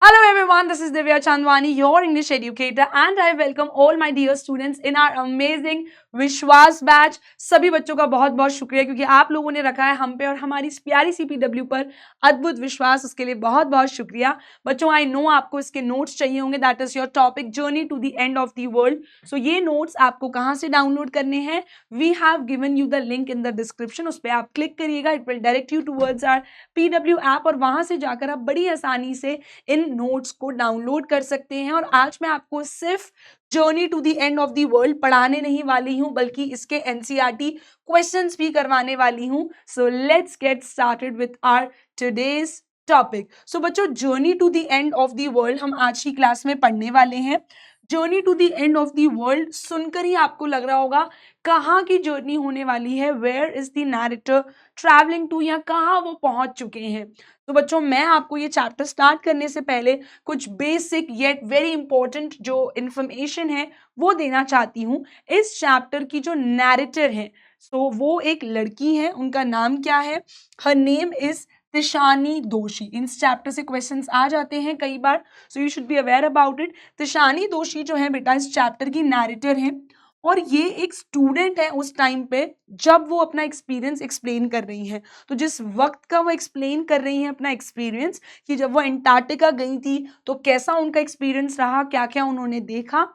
Hello everyone, this is Divya Chandwani, your English educator, and I welcome all my dear students in our amazing विश्वास batch. सभी बच्चों का बहुत बहुत शुक्रिया क्योंकि आप लोगों ने रखा है हम पे और हमारी इस प्यारी सी पीडब्ल्यू पर अद्भुत विश्वास, उसके लिए बहुत बहुत शुक्रिया। बच्चों आई नो आपको इसके नोट्स चाहिए होंगे, that is your topic journey to the end of the world. So ये नोट्स आपको कहाँ से डाउनलोड करने हैं? We have given you the link in the description, उस पर आप क्लिक करिएगा, it will direct you towards our PW app और वहां से जाकर आप बड़ी आसानी से इन नोट्स को डाउनलोड कर सकते हैं। और आज मैं आपको सिर्फ journey to the end of the world पढ़ाने नहीं वाली हूं, बल्कि इसके एनसीईआरटी क्वेश्चंस भी करवाने वाली हूं। So let's get started with our today's topic. So बच्चों, journey to the end of the world हम आज की क्लास में पढ़ने वाले हैं। Journey to the end of the world सुनकर ही आपको लग रहा होगा कहाँ की जर्नी होने वाली है, where is the narrator travelling to, या कहाँ वो पहुंच चुके हैं। तो बच्चों, मैं आपको ये चैप्टर स्टार्ट करने से पहले कुछ बेसिक येट वेरी इंपॉर्टेंट जो इंफॉर्मेशन है वो देना चाहती हूँ। इस चैप्टर की जो नैरेटर है, सो वो एक लड़की है, उनका नाम क्या है? हर नेम इज तिशानी दोषी। इस चैप्टर से क्वेश्चंस आ जाते हैं कई बार, so you should be aware about it. Tishani Doshi जो है बेटा इस चैप्टर की नैरेटर है और ये एक स्टूडेंट है उस टाइम पे जब वो अपना एक्सपीरियंस एक्सप्लेन कर रही हैं। तो जिस वक्त का वो एक्सप्लेन कर रही हैं अपना एक्सपीरियंस, कि जब वो अंटार्कटिका गई थी तो कैसा उनका एक्सपीरियंस रहा, क्या क्या उन्होंने देखा।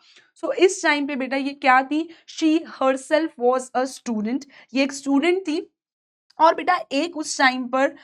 सो इस टाइम पे बेटा ये क्या थी? She herself was a student, ये एक स्टूडेंट थी। और बेटा एक उस टाइम पर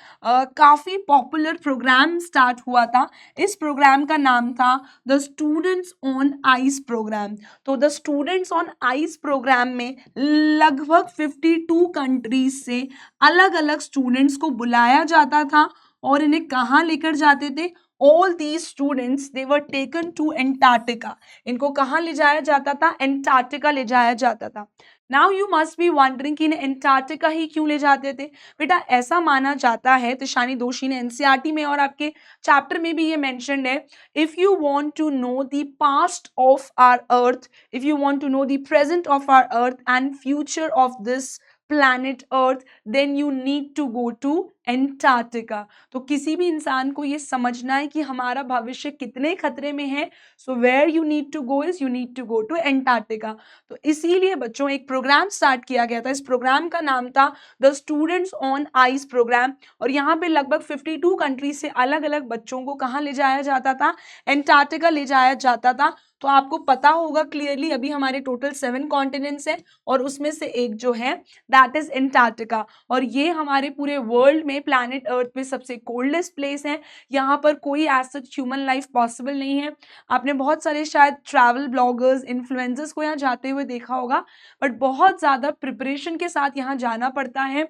काफी पॉपुलर प्रोग्राम स्टार्ट हुआ था। इस प्रोग्राम का नाम था the students on ice program. तो the students on ice program में लगभग 52 कंट्रीज से अलग अलग स्टूडेंट्स को बुलाया जाता था और इन्हें कहाँ लेकर जाते थे? All these students they were taken to Antarctica. इनको कहाँ ले जाया जाता था? एंटार्क्टिका ले जाया जाता था। Now you must be wondering कि इन्हें एंटार्क्टिका ही क्यों ले जाते थे? बेटा ऐसा माना जाता है, तिशानी दोषी ने एनसीईआरटी में और आपके चैप्टर में भी ये मेंशन्ड है, if you want to know the past of our earth, if you want to know the present of our earth and future of this planet earth, then you need to go to Antarctica. तो किसी भी इंसान को ये समझना है कि हमारा भविष्य कितने खतरे में है, so where you need to go is you need to go to Antarctica. तो इसीलिए बच्चों एक प्रोग्राम स्टार्ट किया गया था। इस प्रोग्राम का नाम था the students on ice program और यहाँ पे लगभग 52 कंट्री से अलग अलग बच्चों को कहाँ ले जाया जाता था? एंटार्क्टिका ले जाया जाता था। तो आपको पता होगा क्लियरली, अभी हमारे टोटल 7 कॉन्टिनेंट्स हैं और उसमें से एक जो है दैट इज एंटार्क्टिका। और ये हमारे पूरे वर्ल्ड में प्लैनेट अर्थ पे सबसे कोल्डेस्ट प्लेस है। यहाँ पर कोई as such human life possible नहीं है। आपने बहुत सारे शायद ट्रैवल ब्लॉगर्स, इन्फ्लुएंसर्स को यहाँ जाते हुए देखा होगा, बट बहुत ज़्यादा प्रिपरेशन के साथ यहाँ जाना पड़ता है।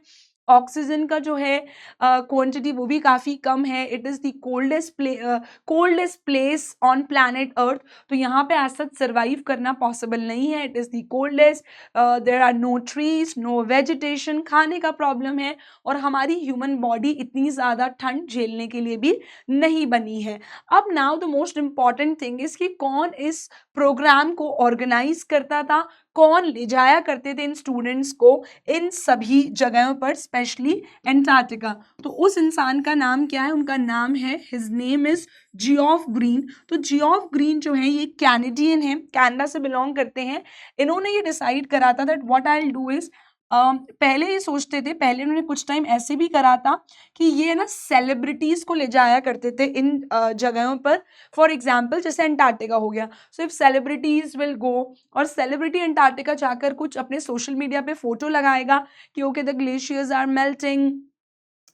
ऑक्सीजन का जो है क्वांटिटी वो भी काफ़ी कम है। It is the coldest place on planet Earth. तो यहाँ पे ऐसा सर्वाइव करना पॉसिबल नहीं है। It is the coldest, there are no trees, no vegetation, खाने का प्रॉब्लम है और हमारी ह्यूमन बॉडी इतनी ज़्यादा ठंड झेलने के लिए भी नहीं बनी है। अब now the most important thing is कि कौन इस प्रोग्राम को ऑर्गेनाइज करता था, कौन ले जाया करते थे इन स्टूडेंट्स को इन सभी जगहों पर, स्पेशली एंटार्क्टिका। तो उस इंसान का नाम क्या है? उनका नाम है, his name is Geoff green. तो जियोफ ग्रीन जो है ये कैनेडियन है, कनाडा से बिलोंग करते हैं। इन्होंने ये डिसाइड करा था that what I will do is, पहले ये सोचते थे, पहले उन्होंने कुछ टाइम ऐसे भी करा था कि ये ना सेलिब्रिटीज को ले जाया करते थे इन जगहों पर। फॉर एग्जाम्पल जैसे अंटार्कटिका हो गया, so if celebrities will go और सेलिब्रिटी अंटार्कटिका जाकर कुछ अपने सोशल मीडिया पे फोटो लगाएगा कि okay the glaciers are melting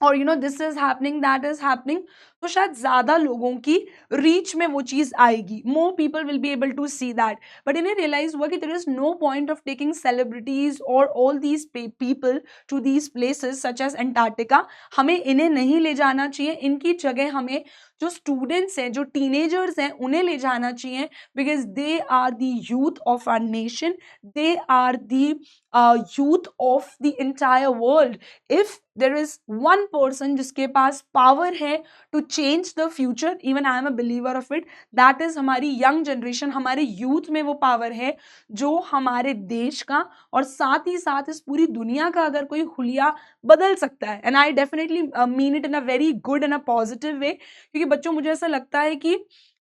और you know this is happening, that is happening, तो शायद ज्यादा लोगों की रीच में वो चीज आएगी, more people will be able to see that. But इन्हें रियलाइज हुआ कि there is no point of taking celebrities और all these people to these places such as Antarctica. हमें इन्हें नहीं ले जाना चाहिए, इनकी जगह हमें जो स्टूडेंट्स हैं, जो टीनेजर्स हैं, उन्हें ले जाना चाहिए, because they are the youth of our nation, they are the youth of the entire world. If there is one person जिसके पास पावर है to change the future, even I am a believer of it, that is हमारी young generation, हमारे youth में वो power है जो हमारे देश का और साथ ही साथ इस पूरी दुनिया का अगर कोई हुलिया बदल सकता है। And I definitely mean it in a very good and a positive way, क्योंकि बच्चों मुझे ऐसा लगता है कि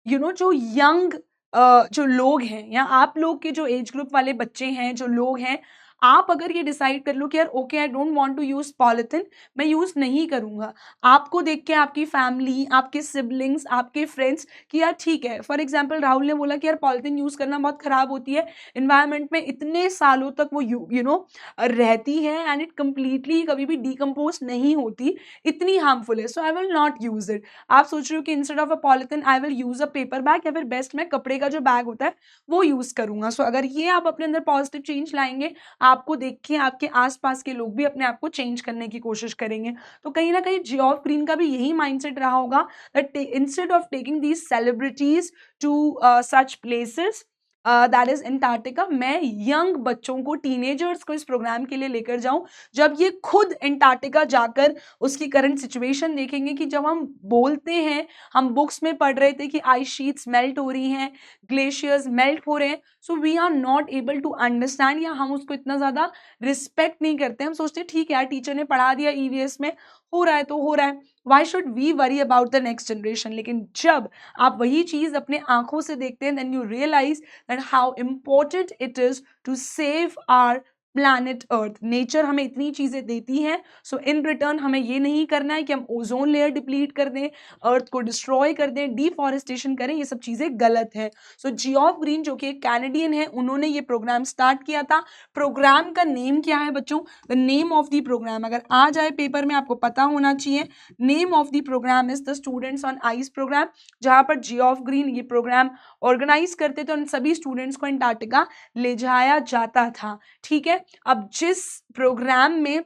जो यंग जो लोग हैं या आप लोग के जो एज ग्रुप वाले बच्चे हैं, जो लोग हैं, आप अगर ये डिसाइड कर लो कि यार okay I don't want to use polythene, मैं यूज नहीं करूंगा, आपको देख के आपकी फैमिली, आपके सिबलिंग्स, आपके फ्रेंड्स कि यार ठीक है, फॉर एग्जांपल राहुल ने बोला कि यार पॉलिथिन यूज करना बहुत खराब होती है, इन्वायरमेंट में इतने सालों तक वो रहती है एंड इट कंप्लीटली कभी भी डिकम्पोज नहीं होती, इतनी हार्मफुल है, so I will not use it. आप सोच रहे हो कि instead of a polythene I will use a paper bag, या फिर बेस्ट मैं कपड़े का जो बैग होता है वो यूज करूंगा। सो अगर ये आप अपने अंदर पॉजिटिव चेंज लाएंगे, आपको देख के आपके आसपास के लोग भी अपने आप को चेंज करने की कोशिश करेंगे। तो कहीं ना कहीं जियोफ ग्रीन का भी यही माइंडसेट रहा होगा that instead of taking these celebrities to such places that is Antarctica, मैं यंग बच्चों को, टीनेजर्स को इस प्रोग्राम के लिए लेकर जाऊं, जब ये खुद एंटार्क्टिका जाकर उसकी करंट सिचुएशन देखेंगे कि जब हम बोलते हैं, हम बुक्स में पढ़ रहे थे कि आइस शीट्स मेल्ट हो रही हैं, ग्लेशियर्स मेल्ट हो रहे हैं, so we are not able to understand, या हम उसको इतना ज़्यादा रिस्पेक्ट नहीं करते। हम सोचते हैं ठीक है यार, टीचर ने पढ़ा दिया, ईवीएस में हो रहा है तो हो रहा है, why should we worry about the next generation. लेकिन जब आप वही चीज़ अपने आंखों से देखते हैं, then you realise that how important it is to save our planet earth. Nature हमें इतनी चीजें देती है, सो इन रिटर्न हमें ये नहीं करना है कि हम ओजोन लेयर डिप्लीट कर दें, अर्थ को डिस्ट्रॉय कर दें, डिफॉरेस्टेशन करें, ये सब चीजें गलत है। सो जियोफ ग्रीन जो कि एक कैनेडियन है, उन्होंने ये प्रोग्राम स्टार्ट किया था। प्रोग्राम का नेम क्या है बच्चों? The name of the program, अगर आ जाए पेपर में आपको पता होना चाहिए, name of the program is the students on ice program, जहां पर जियोफ ग्रीन ये प्रोग्राम ऑर्गेनाइज करते थे, उन सभी स्टूडेंट्स को एंटार्क्टिका ले जाया जाता था। ठीक है, अब जिस प्रोग्राम में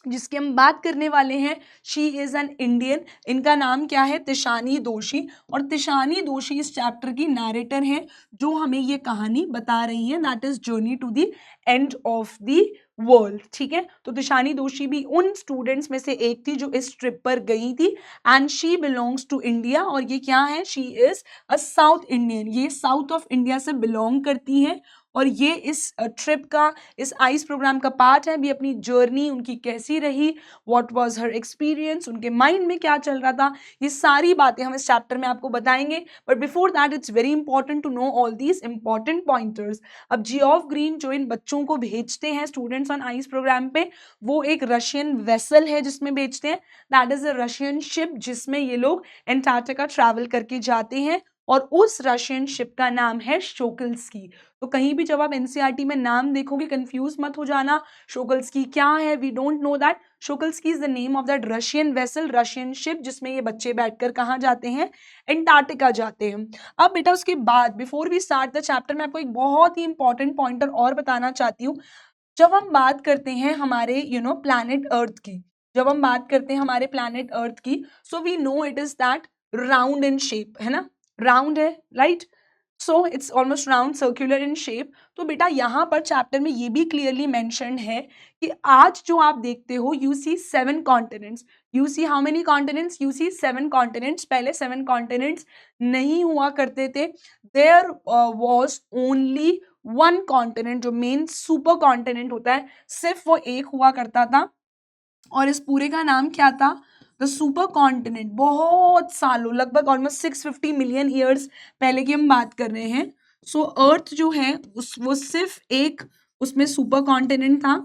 जिसकी हम बात करने वाले हैं, शी इज एन इंडियन, इनका नाम क्या है? तिशानी दोषी। और तिशानी दोषी इस चैप्टर की नैरेटर हैं, जो हमें ये कहानी बता रही हैं, that is journey to the end of the world. ठीक है, तो तिशानी दोषी भी उन स्टूडेंट्स में से एक थी जो इस ट्रिप पर गई थी, and she belongs to India. और ये क्या है? She is a South Indian, ये साउथ ऑफ इंडिया से बिलोंग करती है, और ये इस ट्रिप का, इस आइस प्रोग्राम का पार्ट है। भी अपनी जर्नी उनकी कैसी रही, व्हाट वाज हर एक्सपीरियंस, उनके माइंड में क्या चल रहा था, ये सारी बातें हम इस चैप्टर में आपको बताएंगे। But before that it's very important to know all these important pointers. अब जियोफ ग्रीन जो इन बच्चों को भेजते हैं स्टूडेंट्स ऑन आइस प्रोग्राम पे, वो एक रशियन वेसल है जिसमें भेजते हैं, that is a Russian ship, जिसमें ये लोग एंटार्क्टिका ट्रैवल करके जाते हैं, और उस रशियन शिप का नाम है शोकल्स्की। तो कहीं भी जब आप एनसीईआरटी में नाम देखोगे, कंफ्यूज मत हो जाना, शोकल्स्की क्या है, we don't know that. Shokalskiy is the name of that Russian vessel, Russian ship, जिसमें ये बच्चे बैठकर कहाँ जाते हैं? एंटार्क्टिका जाते हैं। अब बेटा उसके बाद, before we start the chapter, मैं आपको एक बहुत ही इंपॉर्टेंट पॉइंटर और बताना चाहती हूँ। जब हम बात करते हैं हमारे प्लैनेट अर्थ की, जब हम बात करते हैं हमारे प्लैनेट अर्थ की, so we know it is that round in shape, है ना, राउंड है, right, so it's almost round, circular in shape. तो बेटा यहाँ पर चैप्टर में ये भी क्लियरली मेंशन्ड है कि आज जो आप देखते हो, you see 7 continents, you see how many continents? You see 7 continents. पहले 7 कॉन्टिनेंट्स नहीं हुआ करते थे, देयर वॉज ओनली 1 कॉन्टिनेंट, जो मेन सुपर कॉन्टिनेंट होता है, सिर्फ वो एक हुआ करता था, और इस पूरे का नाम क्या था? The super continent. बहुत सालों, लगभग ऑलमोस्ट 650 मिलियन ईयर्स पहले की हम बात कर रहे हैं। सो अर्थ जो है वो सिर्फ एक उसमें सुपर कॉन्टिनेंट था,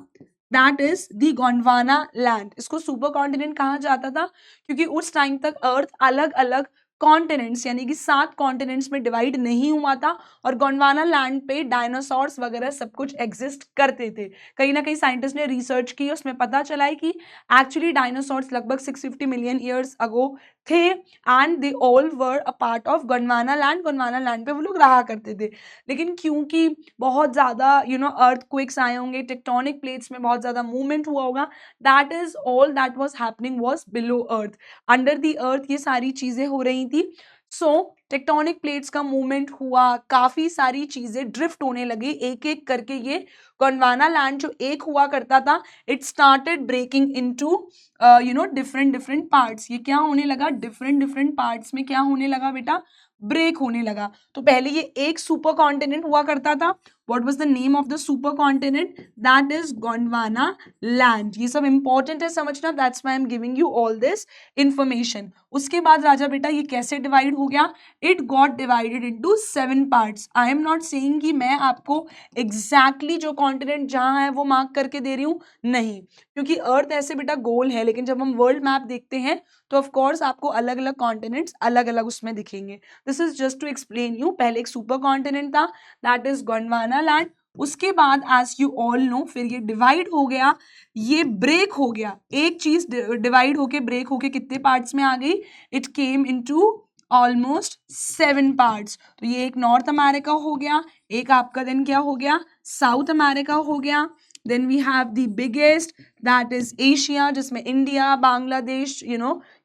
that is the Gondwana land. इसको सुपर कॉन्टिनेंट कहा जाता था क्योंकि उस टाइम तक अर्थ अलग अलग कॉन्टिनेंट्स, यानी कि 7 कॉन्टिनेंट्स में डिवाइड नहीं हुआ था, और गोंडवाना लैंड पे डायनासोर्स वगैरह सब कुछ एग्जिस्ट करते थे। कहीं ना कहीं साइंटिस्ट ने रिसर्च की, उसमें पता चला है कि एक्चुअली डायनासोर्स लगभग 650 मिलियन ईयर्स अगो थे, and they all were a part of Gondwana land. Gondwana land पे वो लोग रहा करते थे, लेकिन क्योंकि बहुत ज़्यादा अर्थक्वेक्स आए होंगे, टेक्टोनिक प्लेट्स में बहुत ज़्यादा मूवमेंट हुआ होगा, that is all that was happening was below earth, under the earth ये सारी चीज़ें हो रही थी। सो टेक्टोनिक प्लेट्स का मूवमेंट हुआ, काफी सारी चीजें ड्रिफ्ट होने लगी, एक एक करके ये गोंडवाना लैंड जो एक हुआ करता था, it started breaking into different different parts. ये क्या होने लगा, डिफरेंट डिफरेंट पार्ट्स में क्या होने लगा बेटा, ब्रेक होने लगा। तो पहले ये एक सुपर कॉन्टिनेंट हुआ करता था। What was the name of the super continent, that is Gondwana land. ये सब इंपॉर्टेंट है समझना, that's why I am giving you all this information. उसके बाद राजा बेटा ये कैसे डिवाइड हो गया, it got divided into 7 parts. I am not saying कि मैं आपको एग्जैक्टली जो कॉन्टिनेंट जहां है वो मार्क करके दे रही हूँ, नहीं, क्योंकि अर्थ ऐसे बेटा गोल है, लेकिन जब हम वर्ल्ड मैप देखते हैं तो ऑफ कोर्स आपको अलग अलग कॉन्टिनेंट्स अलग अलग उसमें दिखेंगे। This is just to explain you. पहले एक सुपर कॉन्टिनेंट था, दैट इज गोंडवाना लैंड। उसके बाद एज यू ऑल नो फिर ये डिवाइड हो गया, ये ब्रेक हो गया, एक चीज डिवाइड होके ब्रेक होके कितने पार्ट्स में आ गई, it came into almost 7 parts. तो ये एक नॉर्थ अमेरिका हो गया, एक आपका देन क्या हो गया, साउथ अमेरिका हो गया। Then we have the biggest, that is Asia, जिसमें इंडिया, बांग्लादेश,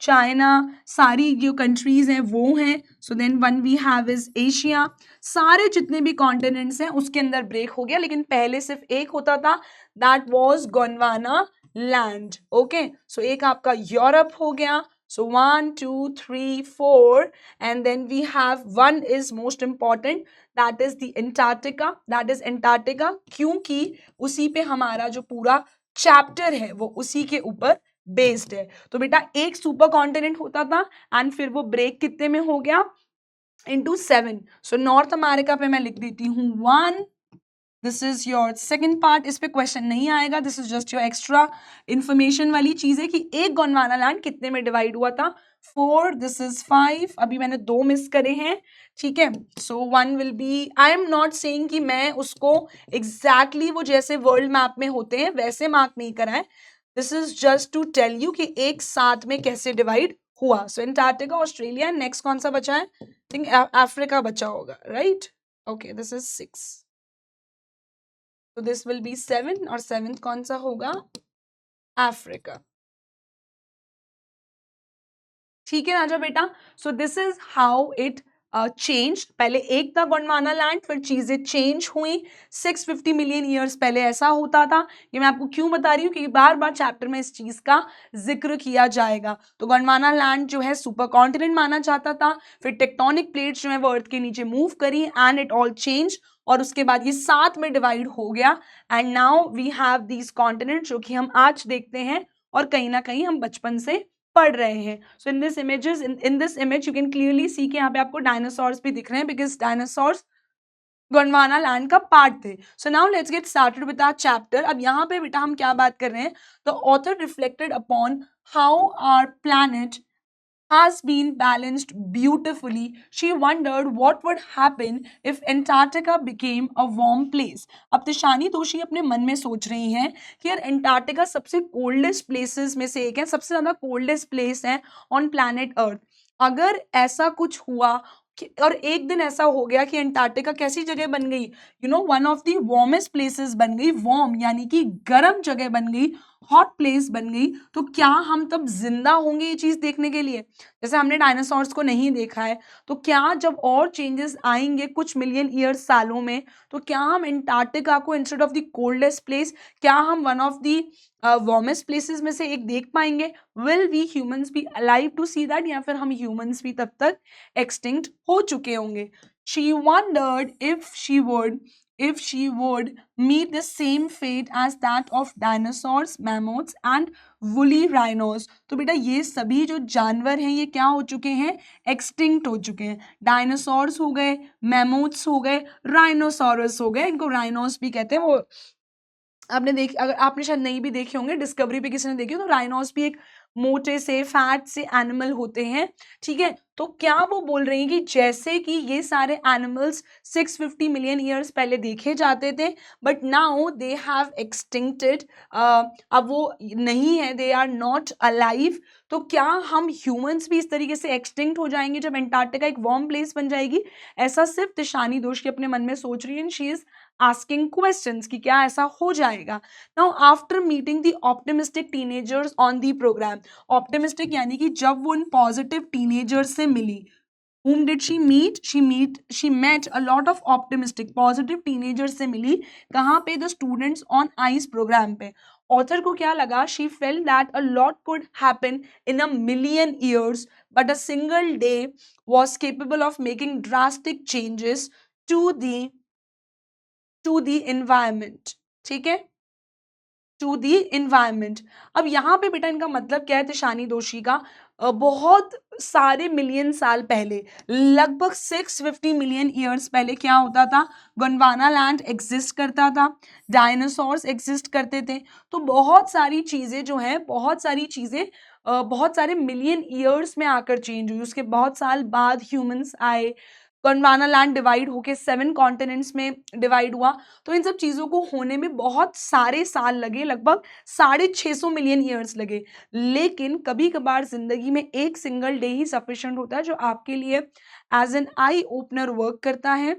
चाइना, सारी जो कंट्रीज हैं वो हैं। So then one we have is Asia. सारे जितने भी कॉन्टिनेंट्स हैं उसके अंदर ब्रेक हो गया, लेकिन पहले सिर्फ एक होता था, that was Gondwana land. Okay, so एक आपका यूरोप हो गया। So 1, 2, 3, 4, and then we have one is most important, that is the Antarctica. That is Antarctica क्योंकि उसी पे हमारा जो पूरा चैप्टर है वो उसी के ऊपर बेस्ड है। तो बेटा एक सुपर कॉन्टिनेंट होता था एंड फिर वो ब्रेक कितने में हो गया, इनटू 7। सो नॉर्थ अमेरिका पे मैं लिख देती हूँ 1, this is your second part. इस पे क्वेश्चन नहीं आएगा, this is just your extra information वाली चीज है कि एक गोंडवाना लैंड कितने में डिवाइड हुआ था, 4, दिस इज 5, अभी मैंने 2 मिस करे हैं, ठीक है। सो 1 will be, I am not saying कि मैं उसको एग्जैक्टली वो जैसे वर्ल्ड मैप में होते हैं वैसे मार्क नहीं कराएं, this is just to tell you कि एक साथ में कैसे डिवाइड हुआ। सो एंटार्क्टिका, ऑस्ट्रेलिया, नेक्स्ट कौन सा बचा है, थिंक अफ्रीका बचा होगा, राइट। ओके, दिस इज 6, तो दिस विल बी 7 और 7th कौन सा होगा, अफ्रीका। ठीक है राजा बेटा। सो this is how it change. पहले एक था गोंडवाना लैंड, फिर चीजें चेंज हुई। 650 मिलियन ईयर्स पहले ऐसा होता था। ये मैं आपको क्यों बता रही हूँ कि बार बार चैप्टर में इस चीज का जिक्र किया जाएगा। तो गोंडवाना लैंड जो है सुपर कॉन्टिनेंट माना जाता था, फिर टेक्टोनिक प्लेट्स जो है वो अर्थ के नीचे मूव करी एंड इट ऑल चेंज, और उसके बाद ये 7 में डिवाइड हो गया and now we have these continent जो कि हम आज देखते हैं और कहीं ना कहीं हम बचपन से पढ़ रहे हैं। So in this images, in this image you can clearly see कि यहाँ पे आपको डायनासोर्स भी दिख रहे हैं, बिकॉज डायनासोर्स गोंडवाना लैंड का पार्ट थे। So now let's get started with our chapter. अब यहाँ पे बेटा हम क्या बात कर रहे हैं, the author reflected upon how our planet has been balanced beautifully. She wondered what would happen if Antarctica became a warm place. अब तिशानी दोषी अपने मन में सोच रही हैं कि यार एंटार्क्टिका सबसे कोल्डेस्ट प्लेसेस में से एक है, सबसे ज़्यादा कोल्डेस्ट प्लेस है ऑन प्लैनेट अर्थ। अगर ऐसा कुछ हुआ और एक दिन ऐसा हो गया कि एंटार्क्टिका कैसी जगह बन गई, one of the warmest places बन गई, वार्म यानी कि गर्म जगह बन गई, हॉट प्लेस बन गई, तो क्या हम तब जिंदा होंगे ये चीज देखने के लिए? जैसे हमने डायनासोर्स को नहीं देखा है, तो क्या जब और चेंजेस आएंगे कुछ मिलियन ईयर्स सालों में, तो क्या हम एंटार्क्टिका को instead of the coldest place, क्या हम one of the warmest places में से एक देख पाएंगे? Will we humans be alive to see that, या फिर हम ह्यूमंस भी तब तक एक्सटिंक्ट हो चुके होंगे? She wondered if she would meet the same fate as that of dinosaurs, mammoths and woolly rhinos. तो बेटा ये सभी जो जानवर हैं ये क्या हो चुके हैं, एक्सटिंक्ट हो चुके हैं। डायनासोर्स हो गए, मैमोथ्स हो गए, राइनोसोरस हो गए, इनको राइनोस भी कहते हैं। वो आपने देख, अगर आपने शायद नहीं भी देखे होंगे, डिस्कवरी पे किसी ने देखी हो, तो राइनोस भी एक मोटे से फैट से एनिमल होते हैं, ठीक है। तो क्या वो बोल रही हैं कि जैसे कि ये सारे एनिमल्स 650 मिलियन ईयर्स पहले देखे जाते थे, but now they have extincted, अब वो नहीं है, दे आर नॉट अलाइव, तो क्या हम ह्यूमंस भी इस तरीके से एक्सटिंक्ट हो जाएंगे जब एंटार्क्टिका एक वार्म प्लेस बन जाएगी? ऐसा सिर्फ तिशानी दोषी अपने मन में सोच रही है, शी इज आस्किंग क्वेश्चंस कि क्या ऐसा हो जाएगा। Now after meeting the optimistic teenagers on the program, optimistic यानी कि जब वो उन पॉजिटिव टीनेजर्स से मिली, Whom did she meet? She met a lot of optimistic, positive teenagers से मिली. कहाँ पे? The students on ICE program पे. Author को क्या लगा? She felt that a lot could happen in a million years, but a single day was capable of making drastic changes to the environment. ठीक है? To the environment. अब यहाँ पे बेटा इनका मतलब क्या है तिशानी दोषी का? बहुत सारे मिलियन साल पहले, लगभग 650 मिलियन ईयर्स पहले क्या होता था? गोंडवाना लैंड एग्जिस्ट करता था, डायनासोर्स एग्जिस्ट करते थे. तो बहुत सारी चीज़ें जो है, बहुत सारी चीज़ें बहुत सारे मिलियन ईयर्स में आकर चेंज हुई. उसके बहुत साल बाद ह्यूमंस आए, गोंडवाना लैंड डिवाइड होके 7 कॉन्टिनेंट्स में डिवाइड हुआ. तो इन सब चीज़ों को होने में बहुत सारे साल लगे, लगभग 650 मिलियन ईयर्स लगे. लेकिन कभी कभार जिंदगी में एक सिंगल डे ही सफिशिएंट होता है जो आपके लिए as an eye opener work करता है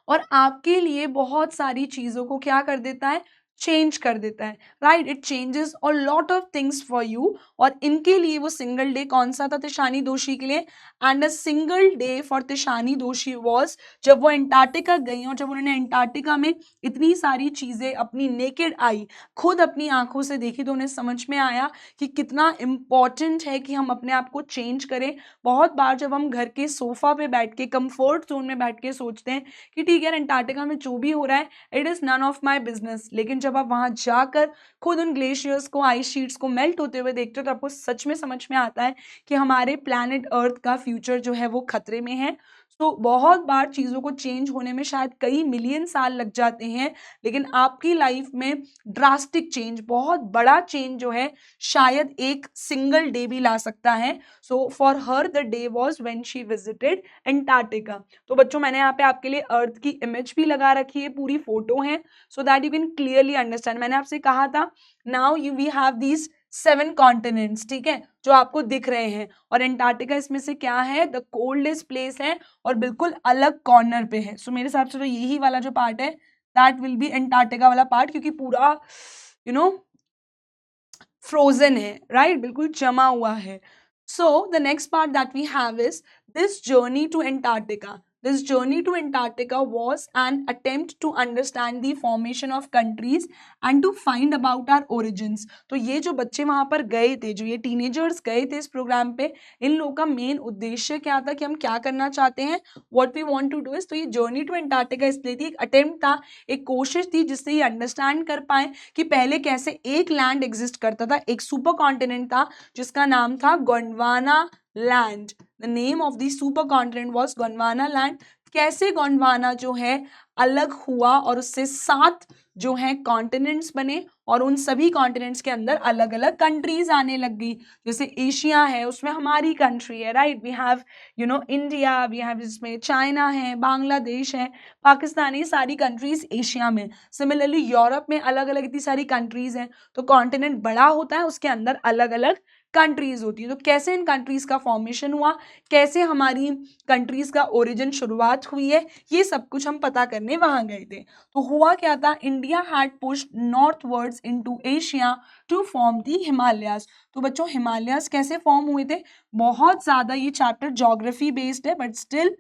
और आपके लिए बहुत सारी चीज़ों को क्या कर देता है? चेंज कर देता है. Right, it changes a lot of things for you. और इनके लिए वो सिंगल डे कौन सा था तिशानी दोषी के लिए? And a single day for Tishani दोषी वॉज जब वो अंटार्कटिका गई और जब उन्होंने अंटार्कटिका में इतनी सारी चीज़ें अपनी नेकेड आई, खुद अपनी आंखों से देखी, तो उन्हें समझ में आया कि कितना इम्पॉर्टेंट है कि हम अपने आप को चेंज करें. बहुत बार जब हम घर के सोफा पे बैठ के, कंफर्ट जोन में बैठ के सोचते हैं कि ठीक है अंटार्कटिका में जो भी हो रहा है it is none of my business, लेकिन जब आप वहाँ जाकर खुद उन ग्लेशियर्स को, आइस शीट्स को मेल्ट होते हुए देखते हो तो आपको सच में समझ में आता है कि हमारे प्लैनेट अर्थ का फ्यूचर जो है वो खतरे में है. तो बहुत बार चीज़ों को चेंज होने में शायद कई मिलियन साल लग जाते हैं, लेकिन आपकी लाइफ में ड्रास्टिक चेंज, बहुत बड़ा चेंज जो है शायद एक सिंगल डे भी ला सकता है. So for her the day was when she visited Antarctica. तो बच्चों मैंने यहाँ पे आपके लिए अर्थ की इमेज भी लगा रखी है, पूरी फोटो है, so that you can clearly understand. मैंने आपसे कहा था now you we have these 7 continents, ठीक है, जो आपको दिख रहे हैं. और अंटार्कटिका इसमें से क्या है? द कोल्डेस्ट प्लेस है और बिल्कुल अलग कॉर्नर पे है. सो मेरे हिसाब से तो यही वाला जो पार्ट है दैट विल बी अंटार्कटिका वाला पार्ट, क्योंकि पूरा यू नो फ्रोजन है. राइट, बिल्कुल जमा हुआ है. So the next part that we have is this journey to Antarctica. This journey to Antarctica was an attempt to understand the formation of countries and to find about our origins. तो ये जो बच्चे वहाँ पर गए थे, जो ये टीनेजर्स गए थे इस प्रोग्राम पे, इन लोगों का मेन उद्देश्य क्या था कि हम क्या करना चाहते हैं, what we want to do is. तो ये journey to Antarctica इसलिए थी, एक अटेम्प्ट था, एक कोशिश थी जिससे ये अंडरस्टैंड कर पाए कि पहले कैसे एक लैंड एग्जिस्ट करता था, एक सुपर कॉन्टिनेंट था जिसका नाम था Gondwana land. The name of the super continent was Gondwana land. कैसे गोंडवाना जो है अलग हुआ और उससे 7 जो है कॉन्टिनेंट्स बने और उन सभी कॉन्टिनेंट्स के अंदर अलग अलग कंट्रीज आने लग गई. जैसे एशिया है उसमें हमारी कंट्री है, right, we have India, we have जिसमें चाइना है, बांग्लादेश है, पाकिस्तान, ये सारी कंट्रीज एशिया में. सिमिलरली यूरोप में अलग अलग इतनी सारी कंट्रीज हैं. तो कॉन्टिनेंट बड़ा होता है, उसके अंदर अलग अलग कंट्रीज होती है. तो कैसे इन कंट्रीज का फॉर्मेशन हुआ, कैसे हमारी कंट्रीज का ओरिजिन शुरुआत हुई है, ये सब कुछ हम पता करने वहां गए थे. तो हुआ क्या था, India had pushed northwards into Asia to form the Himalayas. तो बच्चों हिमालयाज कैसे फॉर्म हुए थे? बहुत ज़्यादा ये चैप्टर ज्योग्राफी बेस्ड है, but still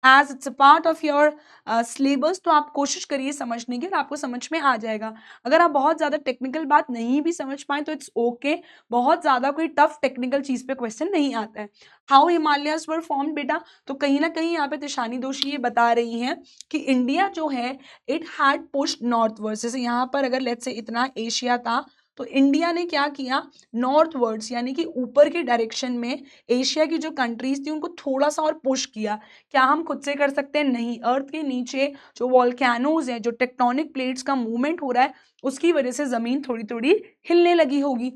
as it's a part of your syllabus, तो आप कोशिश करिए समझने की और आपको समझ में आ जाएगा. अगर आप बहुत ज़्यादा टेक्निकल बात नहीं भी समझ पाएँ तो इट्स ओके, बहुत ज़्यादा कोई टफ टेक्निकल चीज़ पे क्वेश्चन नहीं आता है. हाउ हिमालयाज वर फॉर्म बेटा, तो कहीं ना कहीं यहाँ पे तिशानी दोषी ये बता रही हैं कि इंडिया जो है इट हैड पुश्ड नॉर्थवर्ड्स. जैसे यहाँ पर अगर लेट्स से इतना एशिया था तो इंडिया ने क्या किया, नॉर्थवर्ड्स यानी कि ऊपर के डायरेक्शन में एशिया की जो कंट्रीज थी उनको थोड़ा सा और पुश किया. क्या हम खुद से कर सकते हैं? नहीं. अर्थ के नीचे जो वॉल्केनोज हैं, जो टेक्टोनिक प्लेट्स का मूवमेंट हो रहा है, उसकी वजह से ज़मीन थोड़ी थोड़ी हिलने लगी होगी.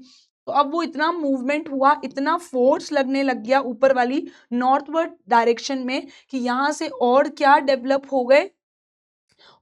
तो अब वो इतना मूवमेंट हुआ, इतना फोर्स लगने लग गया ऊपर वाली नॉर्थवर्ड डायरेक्शन में कि यहाँ से और क्या डेवलप हो गए,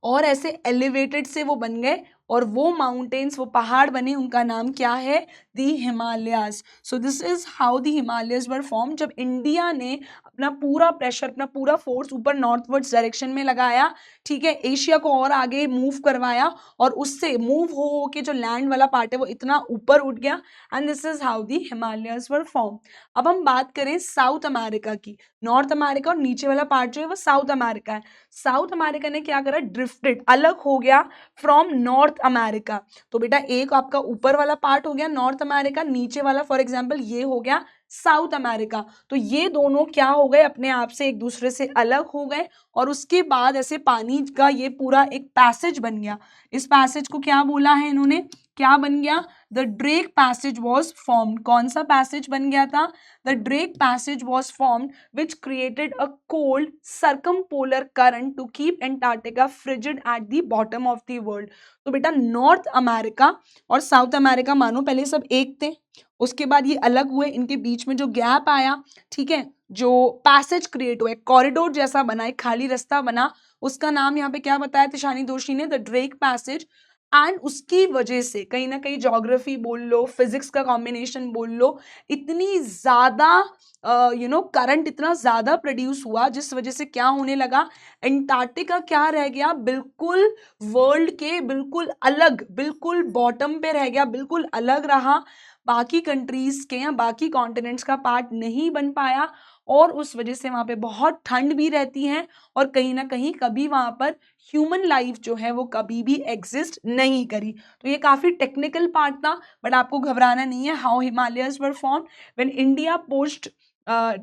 और ऐसे एलिवेटेड से वो बन गए और वो माउंटेन्स, वो पहाड़ बने, उनका नाम क्या है? The Himalayas. So this is how the Himalayas were form. जब इंडिया ने अपना पूरा प्रेशर, अपना पूरा फोर्स ऊपर नॉर्थवर्ड्स डायरेक्शन में लगाया, ठीक है, एशिया को और आगे मूव करवाया, और उससे मूव हो के जो लैंड वाला पार्ट है वो इतना ऊपर उठ गया, and this is how the Himalayas were form. अब हम बात करें साउथ अमेरिका की। नॉर्थ अमेरिका और नीचे वाला पार्ट जो है वो साउथ अमेरिका है। साउथ अमेरिका ने क्या करा? ड्रिफ्टेड, अलग हो गया फ्रॉम नॉर्थ अमेरिका। तो बेटा एक आपका ऊपर वाला पार्ट हो गया नॉर्थ अमेरिका, नीचे वाला फॉर एग्जाम्पल ये हो गया साउथ अमेरिका। तो ये दोनों क्या हो गए? अपने आप से एक दूसरे से अलग हो गए, और उसके बाद ऐसे पानी का ये पूरा एक पैसेज बन गया। इस पैसेज को क्या बोला है इन्होंने? क्या बन गया? The Drake passage was formed. कौन सा पैसेज बन गया था? The Drake passage was formed which created a cold circumpolar current to keep Antarctica frigid at the bottom of the world. तो बेटा नॉर्थ अमेरिका और साउथ अमेरिका मानो पहले सब एक थे, उसके बाद ये अलग हुए, इनके बीच में जो गैप आया, ठीक है, जो पैसेज क्रिएट हुआ, कॉरिडोर जैसा बना, एक खाली रास्ता बना, उसका नाम यहाँ पे क्या बताया तिशानी दोषी ने? The Drake passage. एंड उसकी वजह से कहीं ना कहीं ज्योग्राफी बोल लो, फिजिक्स का कॉम्बिनेशन बोल लो, इतनी ज्यादा करंट इतना ज्यादा प्रोड्यूस हुआ, जिस वजह से क्या होने लगा? एंटार्क्टिका क्या रह गया? बिल्कुल वर्ल्ड के बिल्कुल अलग, बिल्कुल बॉटम पे रह गया, बिल्कुल अलग रहा, बाकी कंट्रीज के या बाकी कॉन्टिनेंट्स का पार्ट नहीं बन पाया, और उस वजह से वहां पे बहुत ठंड भी रहती है, और कहीं ना कहीं कभी वहां पर ह्यूमन लाइफ जो है वो कभी भी एग्जिस्ट नहीं करी। तो ये काफी टेक्निकल पार्ट था, बट आपको घबराना नहीं है। How Himalayas were form? When India pushed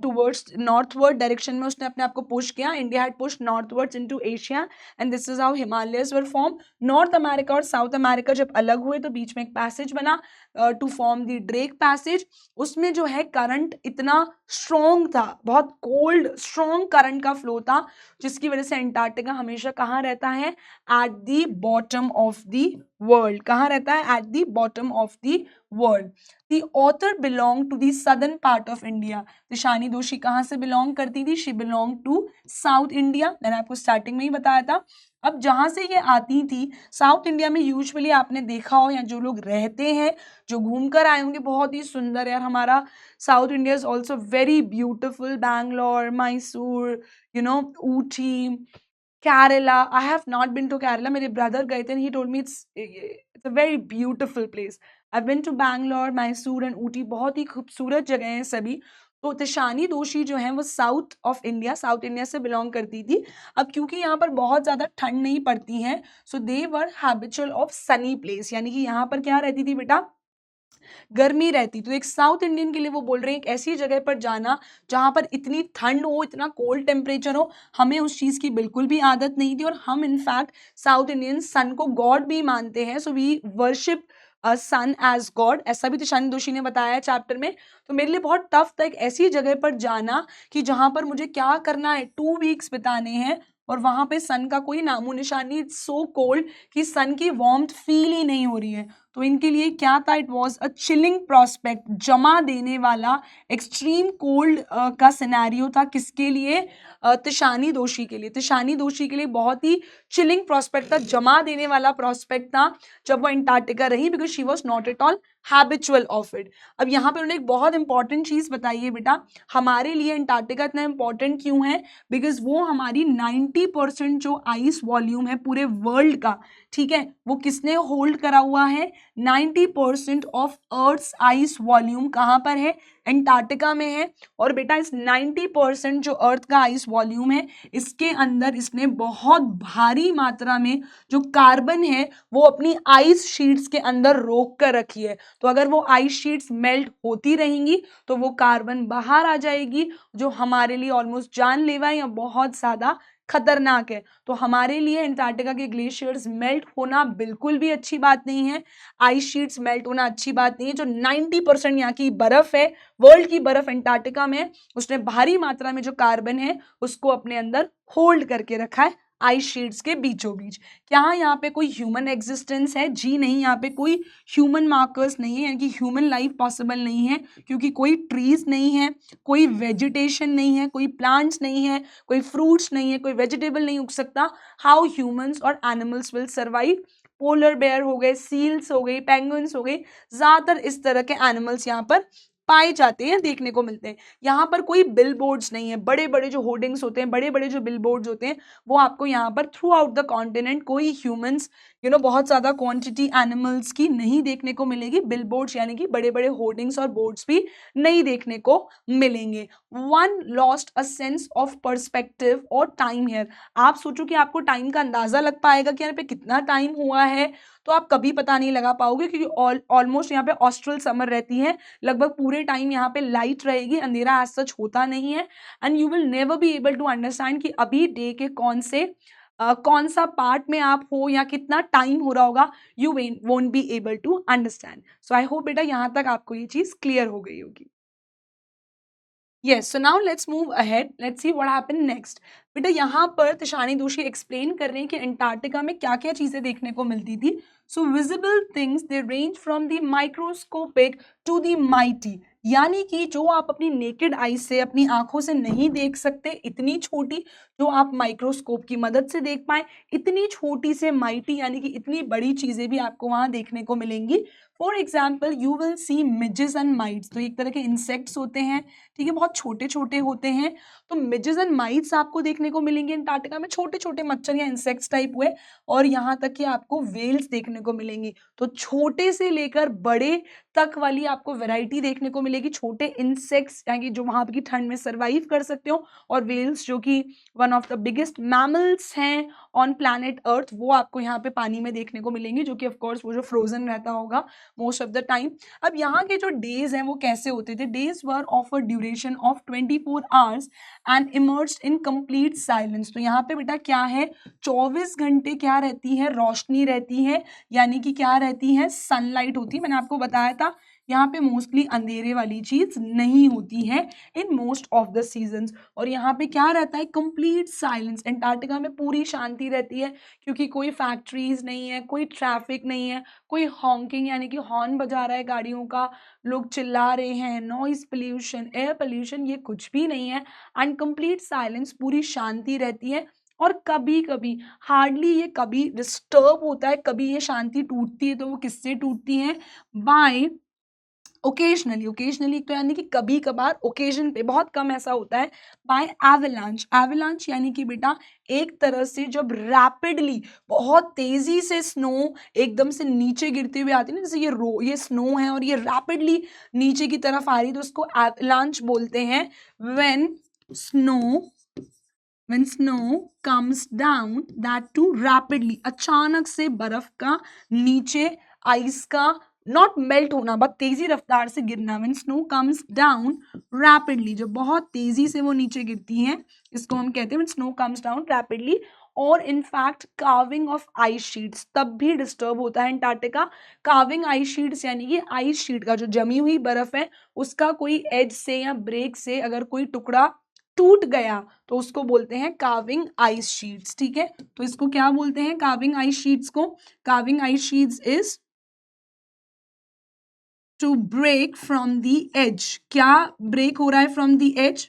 towards northward direction में उसने अपने आप को पुश किया, India had pushed northwards into Asia, and this is how Himalayas were form. North America और साउथ अमेरिका जब अलग हुए तो बीच में एक पैसेज बना to form the Drake passage. उसमें जो है करंट इतना स्ट्रॉन्ग था, बहुत कोल्ड स्ट्रॉन्ग करंट का फ्लो था, जिसकी वजह से एंटार्क्टिका हमेशा कहाँ रहता है? At the bottom of the world. कहाँ रहता है? At the bottom of the world. The author belong to the southern part of India. Tishani Doshi कहाँ से बिलोंग करती थी? She belong to South India. मैंने आपको स्टार्टिंग में ही बताया था। अब जहां से ये आती थी साउथ इंडिया में, यूजुअली आपने देखा हो या जो लोग रहते हैं, जो घूमकर आए होंगे, बहुत ही सुंदर यार हमारा South India is also very beautiful. Bangalore, Mysore, Ooty, Kerala. I have not been to Kerala, मेरे ब्रदर गए थे, he told me it's a very beautiful place. I been to Bangalore, Mysore and Ooty, बहुत ही खूबसूरत जगह हैं सभी। तो तिशानी दोषी जो है वो south of India, south India से बिलोंग करती थी। अब क्योंकि यहाँ पर बहुत ज्यादा ठंड नहीं पड़ती है, सो दे वर हैबिचुअल ऑफ सनी प्लेस, यानी कि यहाँ पर क्या रहती थी बेटा? गर्मी रहती। तो एक साउथ इंडियन के लिए वो बोल रहे हैं एक ऐसी जगह पर जाना जहां पर इतनी ठंड हो, इतना कोल्ड टेम्परेचर हो। हमें उस चीज की बिल्कुल भी आदत नहीं थी, और हम इनफैक्ट साउथ इंडियन सन को गॉड भी मानते हैं। So we worship sun as god, ऐसा भी तिशानी दोषी ने बताया है चैप्टर में। तो मेरे लिए बहुत टफ था एक ऐसी जगह पर जाना कि जहां पर मुझे क्या करना है, 2 वीक्स बिताने हैं, और वहां पे सन का कोई नामो निशान नहीं, सो कोल्ड कि सन की वार्मथ फील ही नहीं हो रही है। तो इनके लिए क्या था? It was a chilling prospect, जमा देने वाला एक्सट्रीम कोल्ड का सिनेरियो था। किसके लिए? तिशानी दोषी के लिए। तिशानी दोषी के लिए बहुत ही चिलिंग प्रोस्पेक्ट था, जमा देने वाला प्रोस्पेक्ट था जब वो अंटार्कटिका रही, because she was not at all habitual of it. अब यहाँ पे उन्होंने एक बहुत इंपॉर्टेंट चीज बताई है बेटा, हमारे लिए अंटार्कटिका इतना इंपॉर्टेंट क्यों है? बिकॉज वो हमारी 90% जो आइस वॉल्यूम है पूरे वर्ल्ड का, ठीक है, वो किसने होल्ड करा हुआ है? 90% ऑफ अर्थ्स आइस वॉल्यूम कहाँ पर है? अंटार्कटिका में है। और बेटा इस 90% जो अर्थ का आइस वॉल्यूम है, इसके अंदर इसने बहुत भारी मात्रा में जो कार्बन है वो अपनी आइस शीट्स के अंदर रोक कर रखी है। तो अगर वो आइस शीट्स मेल्ट होती रहेंगी तो वो कार्बन बाहर आ जाएगी, जो हमारे लिए ऑलमोस्ट जानलेवा है या बहुत ज्यादा खतरनाक है। तो हमारे लिए अंटार्कटिका के ग्लेशियर्स मेल्ट होना बिल्कुल भी अच्छी बात नहीं है, आइस शीट्स मेल्ट होना अच्छी बात नहीं है। जो 90% यहाँ की बर्फ है, वर्ल्ड की बर्फ अंटार्कटिका में, उसने भारी मात्रा में जो कार्बन है उसको अपने अंदर होल्ड करके रखा है आइस शीट्स के बीचों बीच। क्या यहाँ पे कोई ह्यूमन एग्जिस्टेंस है? जी नहीं, यहाँ पे कोई ह्यूमन मार्कर्स नहीं है, यानी कि ह्यूमन लाइफ पॉसिबल नहीं है, क्योंकि कोई ट्रीज नहीं है, कोई वेजिटेशन नहीं है, कोई प्लांट्स नहीं है, कोई फ्रूट्स नहीं है, कोई वेजिटेबल नहीं उग सकता। हाउ ह्यूमंस और animals will survive? Polar bear हो गए, सील्स हो गई, पेंगुइन्स हो गई, ज्यादातर इस तरह के एनिमल्स यहाँ पर पाए जाते हैं, देखने को मिलते हैं। यहाँ पर कोई बिल बोर्ड्स नहीं है, बड़े बड़े जो होर्डिंग्स होते हैं, बड़े बड़े जो बिल बोर्ड्स होते हैं, वो आपको यहाँ पर थ्रू आउट द कॉन्टिनेंट कोई ह्यूमंस बहुत ज्यादा क्वांटिटी एनिमल्स की नहीं देखने को मिलेगी। बिल बोर्ड्स यानी कि बड़े बड़े होर्डिंग्स और बोर्ड्स भी नहीं देखने को मिलेंगे। One lost a sense of perspective और टाइम हेयर। आप सोचो कि आपको टाइम का अंदाजा लग पाएगा कि यहाँ पे कितना टाइम हुआ है, तो आप कभी पता नहीं लगा पाओगे, क्योंकि ऑलमोस्ट यहाँ पे ऑस्ट्रल समर रहती है, लगभग पूरे टाइम यहाँ पे लाइट रहेगी, अंधेरा एज सच होता नहीं है। And you will never be able to understand कि अभी डे के कौन सा पार्ट में आप हो या कितना टाइम हो रहा होगा, you won't be able to understand. So I hope बेटा यहाँ तक आपको ये चीज क्लियर हो गई होगी। Yes, so now let's move ahead. Let's see what happened next. बेटा यहाँ पर तिशानी दोषी एक्सप्लेन कर रहे हैं कि अंटार्कटिका में क्या क्या चीजें देखने को मिलती थी। So visible things they range from the microscopic to the mighty, यानी कि जो आप अपनी नेकेड आई से, अपनी आंखों से नहीं देख सकते, इतनी छोटी, जो आप माइक्रोस्कोप की मदद से देख पाए, इतनी छोटी से माइटी यानी कि इतनी बड़ी चीजें भी आपको वहां देखने को मिलेंगी। For example you will see midges and mites, तो एक तरह के इंसेक्ट्स होते हैं, ठीक है, बहुत छोटे छोटे होते हैं। तो मिजेस एंड माइट्स आपको देखने को मिलेंगे अंटार्कटिका में, छोटे छोटे मच्छर या इंसेक्ट्स टाइप हुए, और यहाँ तक कि आपको वेल्स देखने को मिलेंगी। तो छोटे से लेकर बड़े तक वाली आपको वैरायटी देखने को मिलेगी। छोटे इंसेक्ट्स यानी कि जो वहां की ठंड में सरवाइव कर सकते हो, और वेल्स जो कि one of the biggest mammals हैं ऑन प्लैनेट अर्थ, वो आपको यहाँ पे पानी में देखने को मिलेंगे, जो कि ऑफकोर्स वो जो फ्रोजन रहता होगा मोस्ट ऑफ द टाइम। अब यहाँ के जो डेज हैं वो कैसे होते थे? Days were of a duration of 24 hours and emerged in complete silence. तो यहाँ पे बेटा क्या है, 24 घंटे क्या रहती है, रोशनी रहती है, यानी कि क्या रहती है, सनलाइट होती है। मैंने आपको बताया था यहाँ पे मोस्टली अंधेरे वाली चीज नहीं होती है in most of the seasons. और यहाँ पे क्या रहता है, कंप्लीट साइलेंस। अंटार्कटिका में पूरी शांति रहती है, क्योंकि कोई फैक्ट्रीज नहीं है, कोई ट्रैफिक नहीं है, कोई हॉन्किंग यानी कि हॉर्न बजा रहा है गाड़ियों का, लोग चिल्ला रहे हैं, नॉइज पोल्यूशन, एयर पोल्यूशन, ये कुछ भी नहीं है। एंड कंप्लीट साइलेंस, पूरी शांति रहती है। और कभी कभी, हार्डली ये कभी डिस्टर्ब होता है, कभी ये शांति टूटती है, तो वो किससे टूटती है, बाय ओकेजनली। ओकेजनली तो यानी कि कभी कभार, ओकेजन पे, बहुत कम ऐसा होता है, बाय एवलांच। एवलांच यानी कि बेटा एक तरह से जब रैपिडली, बहुत तेजी से स्नो एकदम से नीचे गिरते हुए आती है ना, जैसे ये स्नो है और ये रैपिडली नीचे की तरफ आ रही है, तो उसको एवलांच बोलते हैं। When snow comes down that too rapidly, अचानक से बर्फ का नीचे, आइस का नॉट मेल्ट होना, बहुत तेजी रफ्तार से गिरना। When snow comes down rapidly, जब बहुत तेजी से वो नीचे गिरती हैं, इसको हम कहते हैं when snow comes down rapidly. और in fact carving off ice sheets तब भी डिस्टर्ब होता है अंटार्कटिका। कार्विंग आइस शीट्स यानी कि आइस शीट का जो जमी हुई बर्फ है, उसका कोई एज से या ब्रेक से अगर कोई टुकड़ा टूट गया, तो उसको बोलते हैं कार्विंग आइस शीट्स, ठीक है। तो इसको क्या बोलते हैं, कार्विंग आइस शीट्स को? Carving ice sheets is to break from the edge. क्या ब्रेक हो रहा है from the edge?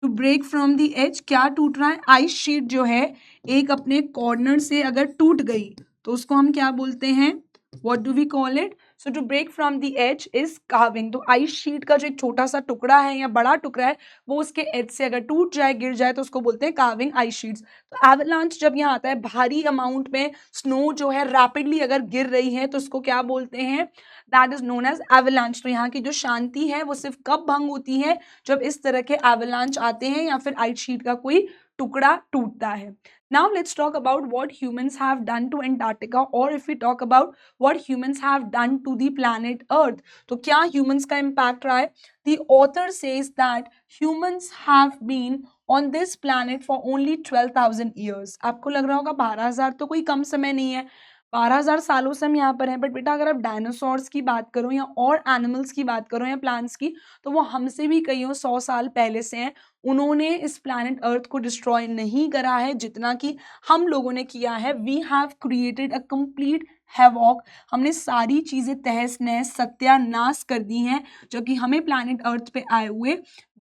To break from the edge, क्या टूट रहा है? आइस शीट जो है एक अपने कॉर्नर से अगर टूट गई, तो उसको हम क्या बोलते हैं, what do we call it? So to break from the edge is carving. तो आइस शीट का जो एक छोटा सा टुकड़ा है या बड़ा टुकड़ा है, वो उसके एज से अगर टूट जाए, गिर जाए, तो उसको बोलते हैं कार्विंग आइस शीट्स। तो एवलांच जब यहाँ आता है, भारी अमाउंट में स्नो जो है रैपिडली अगर गिर रही है, तो उसको क्या बोलते हैं, that is known as avalanche. तो यहाँ की जो शांति है वो सिर्फ कब भंग होती है, जब इस तरह के एवलांच आते हैं या फिर आइस शीट का कोई टुकड़ा टूटता है। Now let's talk about what humans have done to Antarctica, or if we talk about what humans have done to the planet Earth. तो क्या humans का impact रहा है? The author says that humans have been on this planet for only 12,000 years. आपको लग रहा होगा 12,000 तो कोई कम समय नहीं है, 12,000 सालों से हम यहाँ पर हैं। बट बेटा अगर आप डायनासोर्स की बात करो या और एनिमल्स की बात करो या प्लांट्स की, तो वो हमसे भी कईयों 100 साल पहले से हैं। उन्होंने इस प्लैनेट अर्थ को डिस्ट्रॉय नहीं करा है जितना कि हम लोगों ने किया है। We have created a complete havoc. हमने सारी चीजें तहस नहस, सत्यानाश कर दी हैं, जो कि हमें प्लैनेट अर्थ पे आए हुए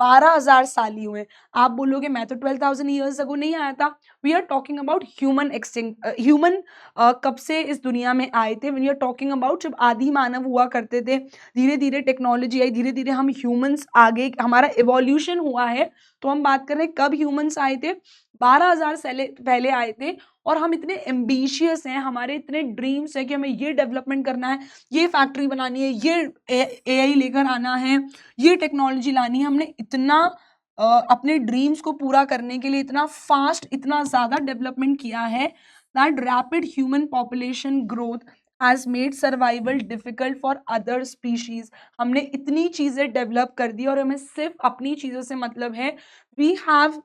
12,000 साल ही हुए। आप बोलोगे मैं तो 12,000 ईयर्स अगो नहीं आया था। We are talking about human extinct, human कब से इस दुनिया में आए थे। वी आर टॉकिंग अबाउट जब आदि मानव हुआ करते थे, धीरे धीरे टेक्नोलॉजी आई, धीरे धीरे हम ह्यूमंस आगे, हमारा इवोल्यूशन हुआ है। तो हम बात कर रहे हैं कब ह्यूमंस आए थे, 12,000 साल पहले आए थे। और हम इतने एम्बिशियस हैं, हमारे इतने ड्रीम्स हैं कि हमें ये डेवलपमेंट करना है, ये फैक्ट्री बनानी है, ये एआई लेकर आना है, ये टेक्नोलॉजी लानी है। हमने इतना अपने ड्रीम्स को पूरा करने के लिए इतना फास्ट, इतना ज़्यादा डेवलपमेंट किया है that rapid human population growth has made survival difficult for other species. हमने इतनी चीज़ें डेवलप कर दी और हमें सिर्फ अपनी चीज़ों से मतलब है। We have,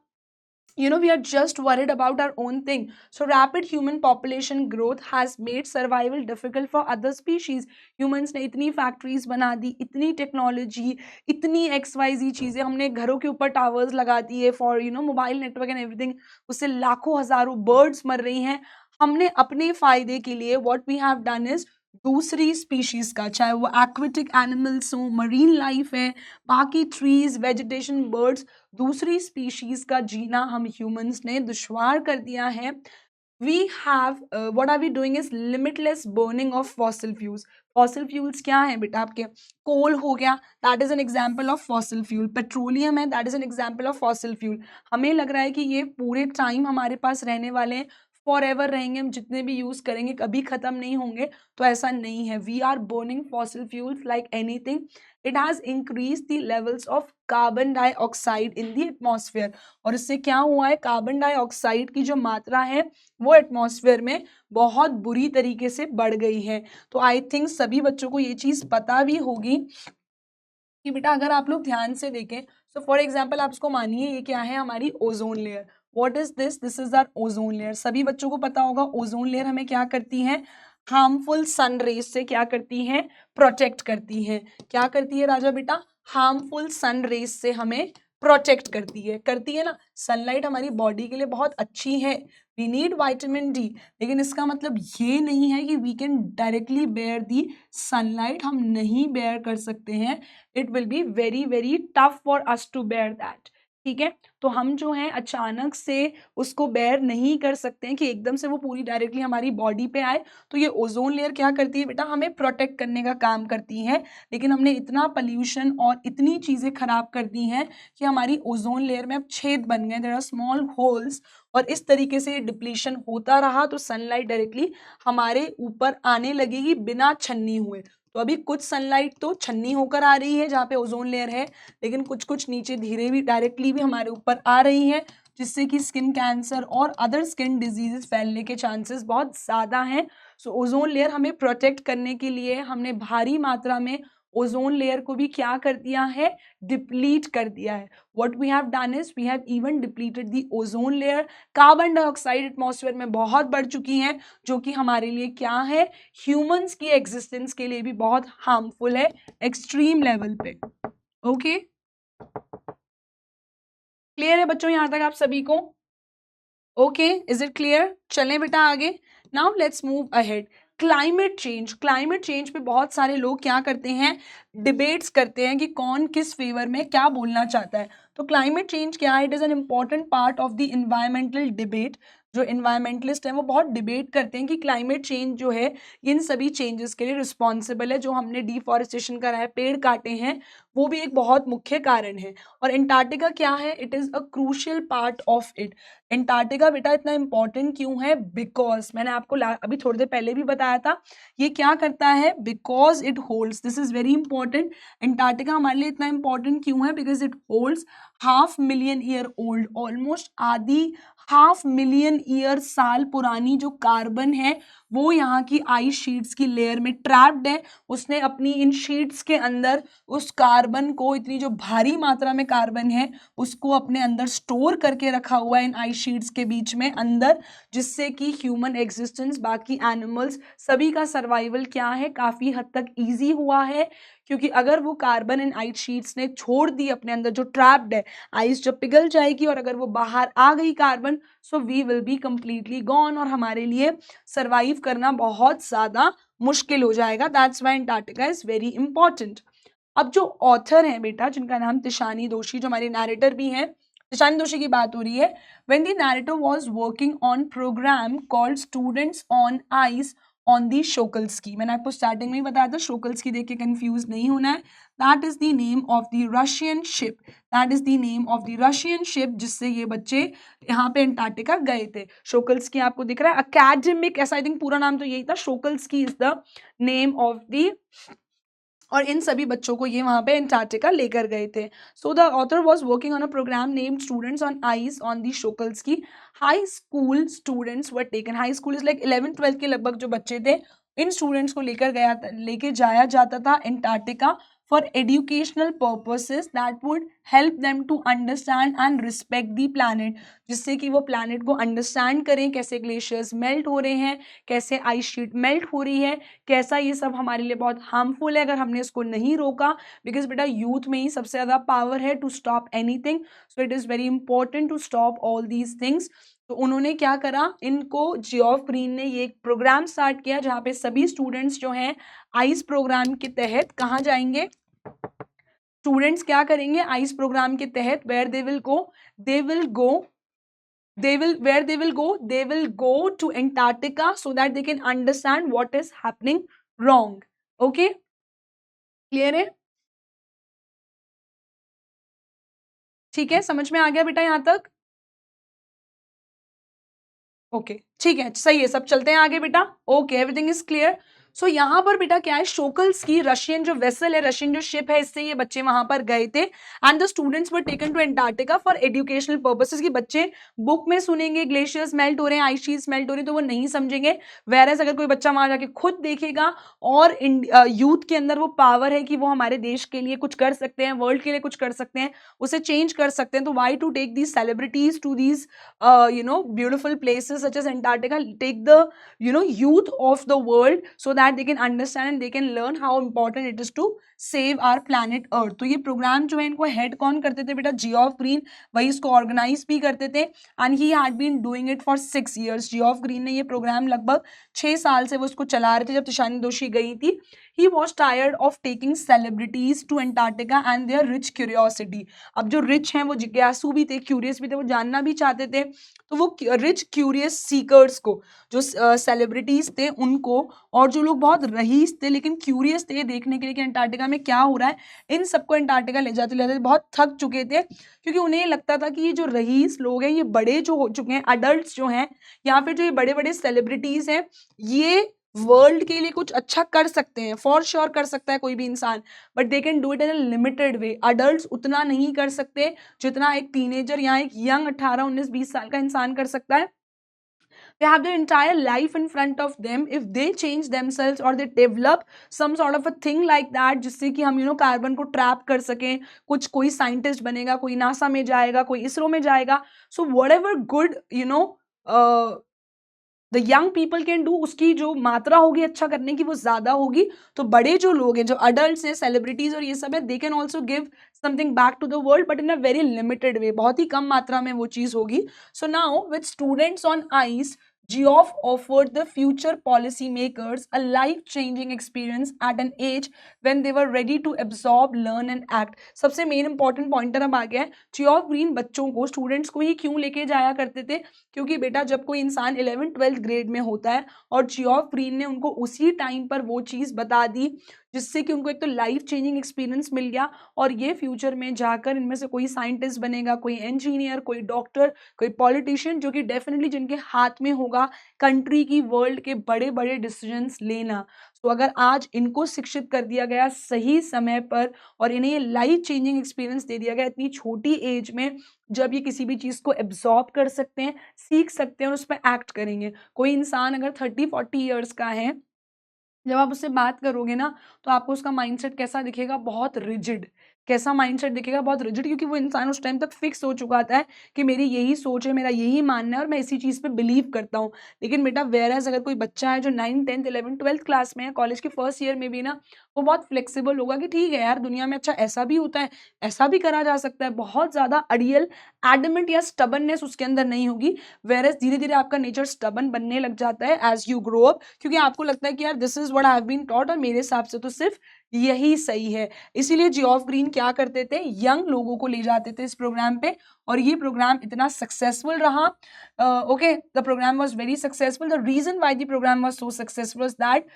we are just worried about our own thing. So rapid human population growth has made survival difficult for other species. Humans ने इतनी factories बना दी, इतनी technology, इतनी XYZ चीज़ें, हमने घरों के ऊपर towers लगा दिए for mobile network and everything, उससे लाखों हजारों birds मर रही हैं। हमने अपने फायदे के लिए what we have done is दूसरी स्पीशीज का, चाहे वो एक्वेटिक एनिमल्स हो, मरीन लाइफ है, बाकी ट्रीज, वेजिटेशन, बर्ड्स, दूसरी स्पीशीज का जीना हम ह्यूमंस ने दुश्वार कर दिया है। We have what are we doing is limitless burning of fossil fuels. Fossil fuels क्या है बेटा आपके, कोल हो गया, that is an example of fossil fuel. Petroleum है, that is an example of fossil fuel. हमें लग रहा है कि ये पूरे टाइम हमारे पास रहने वाले हैं, फॉर एवर रहेंगे, हम जितने भी यूज करेंगे कभी खत्म नहीं होंगे, तो ऐसा नहीं है। We are burning fossil fuels like anything. It has increase the levels of carbon dioxide in the atmosphere. और इससे क्या हुआ है, कार्बन डाइऑक्साइड की जो मात्रा है वो एटमॉस्फेयर में बहुत बुरी तरीके से बढ़ गई है। तो आई थिंक सभी बच्चों को ये चीज पता भी होगी कि बेटा अगर आप लोग ध्यान से देखें, सो फॉर एग्जाम्पल आप इसको मानिए ये क्या है, हमारी ozone layer. What is this, this is our ozone layer. सभी बच्चों को पता होगा ओजोन लेयर हमें क्या करती है, हार्मफुल सन रेज से क्या करती है, प्रोटेक्ट करती है। क्या करती है राजा बेटा, हार्मफुल सन रेज से हमें प्रोटेक्ट करती है ना। सनलाइट हमारी बॉडी के लिए बहुत अच्छी है, वी नीड विटामिन डी, लेकिन इसका मतलब ये नहीं है कि we can directly bear the sunlight, हम नहीं बेयर कर सकते हैं। It will be very very tough for us to bear that. ठीक है, तो हम जो है अचानक से उसको बेयर नहीं कर सकते हैं कि एकदम से वो पूरी डायरेक्टली हमारी बॉडी पे आए। तो ये ओजोन लेयर क्या करती है बेटा, हमें प्रोटेक्ट करने का काम करती है। लेकिन हमने इतना पॉल्यूशन और इतनी चीज़ें खराब कर दी हैं कि हमारी ओजोन लेयर में अब छेद बन गए, देयर आर स्मॉल होल्स। और इस तरीके से डिप्लीशन होता रहा तो सनलाइट डायरेक्टली हमारे ऊपर आने लगेगी बिना छन्नी हुए। तो अभी कुछ सनलाइट तो छन्नी होकर आ रही है जहाँ पे ओजोन लेयर है, लेकिन कुछ कुछ नीचे धीरे भी डायरेक्टली भी हमारे ऊपर आ रही है, जिससे कि स्किन कैंसर और अदर स्किन डिजीजेस फैलने के चांसेस बहुत ज़्यादा हैं। सो ओजोन लेयर हमें प्रोटेक्ट करने के लिए हमने भारी मात्रा में ओजोन लेयर को भी क्या कर दिया है, डिप्लीट कर दिया है। What we have done is we have even depleted the ozone layer. Carbon dioxide atmosphere में बहुत बढ़ चुकी है, जो कि हमारे लिए क्या है, ह्यूमंस की एग्जिस्टेंस के लिए भी बहुत हार्मफुल है एक्सट्रीम लेवल पे। ओके, क्लियर है बच्चों यहाँ तक आप सभी को? Okay, is it clear? चलें बेटा आगे। Now let's move ahead. Climate change, climate change पे बहुत सारे लोग क्या करते हैं, डिबेट्स करते हैं कि कौन किस फेवर में क्या बोलना चाहता है। तो क्लाइमेट चेंज क्या है, it is an important part of the environmental debate. जो इन्वायरमेंटलिस्ट हैं वो बहुत डिबेट करते हैं कि क्लाइमेट चेंज जो है इन सभी चेंजेस के लिए रिस्पॉन्सिबल है। जो हमने डिफॉरेस्टेशन करा है, पेड़ काटे हैं, वो भी एक बहुत मुख्य कारण है। और एंटार्क्टिका क्या है, it is a crucial part of it. Antarctica बेटा इतना इंपॉर्टेंट क्यों है, बिकॉज मैंने आपको अभी थोड़ी देर पहले भी बताया था, ये क्या करता है, because it holds, this is very important. Antarctica हमारे लिए इतना इंपॉर्टेंट क्यों है, because it holds 500,000 year old, almost आधी 500,000 ईयर साल पुरानी जो कार्बन है वो यहाँ की आइस शीट्स की लेयर में ट्रैप्ड है। उसने अपनी इन शीट्स के अंदर उस कार्बन को, इतनी जो भारी मात्रा में कार्बन है उसको अपने अंदर स्टोर करके रखा हुआ है इन आइस शीट्स के बीच में अंदर, जिससे कि ह्यूमन एग्जिस्टेंस, बाकी एनिमल्स सभी का सर्वाइवल क्या है, काफ़ी हद तक ईजी हुआ है। क्योंकि अगर वो कार्बन इन आइस शीट्स ने छोड़ दी अपने अंदर जो ट्रैप्ड है, आइस जब पिघल जाएगी और अगर वो बाहर आ गई carbon, so we will be completely gone, और हमारे लिए सर्वाइव करना बहुत ज़्यादा मुश्किल हो जाएगा। That's why Antarctica is very important. अब जो ऑथर है बेटा, जिनका नाम तिशानी दोशी, जो हमारे नैरेटर भी हैं, तिशानी दोशी की बात हो रही है. When the narrator was working on programme called students on ice on the Shokalskiy. मैंने आपको स्टार्टिंग में ही बताया था, शोकल्स्की देख के कंफ्यूज नहीं होना है. That is the name of the Russian ship, that is the name of the Russian ship जिससे ये बच्चे यहाँ पे अंटार्कटिका गए थे. शोकल्स्की आपको दिख रहा है, अकेडमिक, ऐसा आई थिंक पूरा नाम तो यही था. Shokalskiy is the name of the, और इन सभी बच्चों को ये वहां पे अंटार्कटिका लेकर गए थे. So the author was working on a programme named students on ice on the Shokalskiy. High school students were taken, high school is like 11th-12th के लगभग जो बच्चे थे, इन स्टूडेंट्स को लेके जाया जाता था Antarctica for educational purposes that would help them to understand and respect the planet, जिससे कि वो planet को understand करें, कैसे glaciers melt हो रहे हैं, कैसे ice sheet melt हो रही है, कैसा ये सब हमारे लिए बहुत harmful है अगर हमने इसको नहीं रोका. because बेटा youth में ही सबसे ज़्यादा power है to stop anything, so it is very important to stop all these things. तो उन्होंने क्या करा, इनको जियोफ ग्रीन ने ये एक प्रोग्राम स्टार्ट किया जहाँ पे सभी स्टूडेंट्स जो हैं आइस प्रोग्राम के तहत कहाँ जाएंगे, स्टूडेंट्स क्या करेंगे आइस प्रोग्राम के तहत, where they will go to Antarctica so that they can understand what is happening wrong. Okay, clear है? ठीक है, समझ में आ गया बेटा यहाँ तक? ओके, ठीक है, सही है, सब चलते हैं आगे बेटा. Okay, everything is clear. So यहाँ पर बेटा क्या है, शोकल्स्की रशियन जो वेसल है, रशियन जो शिप है, इससे ये बच्चे वहां पर गए थे. And the students were taken to Antarctica for educational purposes. की बच्चे बुक में सुनेंगे ग्लेशियर्स मेल्ट हो रहे हैं, आइस शीट्स मेल्ट हो रही है, तो वो नहीं समझेंगे. वेरएज अगर कोई बच्चा वहां जाके खुद देखेगा और यूथ के अंदर वो पावर है कि वो हमारे देश के लिए कुछ कर सकते हैं, वर्ल्ड के लिए कुछ कर सकते हैं, उसे चेंज कर सकते हैं, तो why to take these celebrities to these beautiful places such as Antarctica, take the youth of the world so that they can understand and they can learn how important it is to save our planet Earth. तो ये programme जो है इनको head कौन करते थे बेटा, Geoff green, वही इसको ऑर्गेनाइज भी करते थे. And he had been doing it for 6 years. Geoff Green ने ये प्रोग्राम लगभग 6 साल से वो इसको चला रहे थे जब तिशानी दोशी गई थी. He was tired of taking celebrities to Antarctica and their rich curiosity. अब जो रिच हैं वो जिज्ञासु भी थे, क्यूरियस भी थे, वो जानना भी चाहते थे. तो वो रिच क्यूरियस सीकर्स को, जो सेलिब्रिटीज थे उनको, और जो लोग बहुत रईस थे लेकिन क्यूरियस थे देखने के लिए कि अंटार्कटिका में क्या हो रहा है, इन सबको अंटार्कटिका ले जाते बहुत थक चुके थे. क्योंकि उन्हें लगता था कि ये जो रईस लोग हैं, ये बड़े जो हो चुके हैं, अडल्ट जो हैं, या फिर जो ये बड़े बड़े सेलिब्रिटीज हैं, ये वर्ल्ड के लिए कुछ अच्छा कर सकते हैं. फॉर श्योर कर सकता है कोई भी इंसान, but they can do it in a limited way. Adult उतना नहीं कर सकते जितना एक टीनेजर या एक यंग 18-19-20 साल का इंसान कर सकता है. They have their entire life in front of them. If they change themselves or they develop some sort of a thing like that, जिससे कि हम कार्बन को ट्रैप कर सकें, कोई साइंटिस्ट बनेगा, कोई नासा में जाएगा, कोई इसरो में जाएगा. सो whatever good the young people can do, उसकी जो मात्रा होगी अच्छा करने की वो ज्यादा होगी. तो बड़े जो लोग हैं, जो अडल्ट हैं, सेलिब्रिटीज और ये सब है, they can also give something back to the world, but in a very limited way, बहुत ही कम मात्रा में वो चीज होगी. So now with students on ice, Geoff offered the future policymakers a life-changing experience at an age when they were ready to absorb, learn and act. सबसे main important pointer अब आ गया है. जियोफ ग्रीन बच्चों को, students को ही क्यों लेके जाया करते थे, क्योंकि बेटा जब कोई इंसान 11th-12th ग्रेड में होता है और जियोफ ग्रीन ने उनको उसी टाइम पर वो चीज़ बता दी जिससे कि उनको एक तो लाइफ चेंजिंग एक्सपीरियंस मिल गया, और ये फ्यूचर में जाकर इनमें से कोई साइंटिस्ट बनेगा, कोई इंजीनियर, कोई डॉक्टर, कोई पॉलिटिशियन, जो कि डेफिनेटली जिनके हाथ में होगा कंट्री की, वर्ल्ड के बड़े बड़े डिसीजंस लेना. तो अगर आज इनको शिक्षित कर दिया गया सही समय पर और इन्हें ये लाइफ चेंजिंग एक्सपीरियंस दे दिया गया इतनी छोटी एज में, जब ये किसी भी चीज़ को एब्जॉर्ब कर सकते हैं, सीख सकते हैं और उस पर एक्ट करेंगे. कोई इंसान अगर 30-40 ईयर्स का है, जब आप उससे बात करोगे ना, तो आपको उसका माइंडसेट कैसा दिखेगा, बहुत रिजिड. कैसा माइंडसेट दिखेगा, बहुत रिजिड, क्योंकि वो इंसान उस टाइम तक फिक्स हो चुका था कि मेरी यही सोच है, मेरा यही मानना है और मैं इसी चीज़ पे बिलीव करता हूँ. लेकिन बेटा वेरएज अगर कोई बच्चा है जो 9th 10th 11th 12th class में है, कॉलेज के फर्स्ट ईयर में भी ना, वो बहुत फ्लेक्सिबल होगा कि ठीक है यार, दुनिया में अच्छा ऐसा भी होता है, ऐसा भी करा जा सकता है. बहुत ज़्यादा अड़ियल, एडमेंट या स्टबननेस उसके अंदर नहीं होगी. वेरएज धीरे धीरे आपका नेचर स्टबन बनने लग जाता है एज यू ग्रो अप, क्योंकि आपको लगता है कि यार this is what I have been taught, और मेरे हिसाब से तो सिर्फ यही सही है। इसीलिए जियोफ ग्रीन क्या करते थे, यंग लोगों को ले जाते थे इस प्रोग्राम पे, और ये प्रोग्राम इतना सक्सेसफुल रहा। Okay, the programme was very successful. The reason why the programme was so successful was that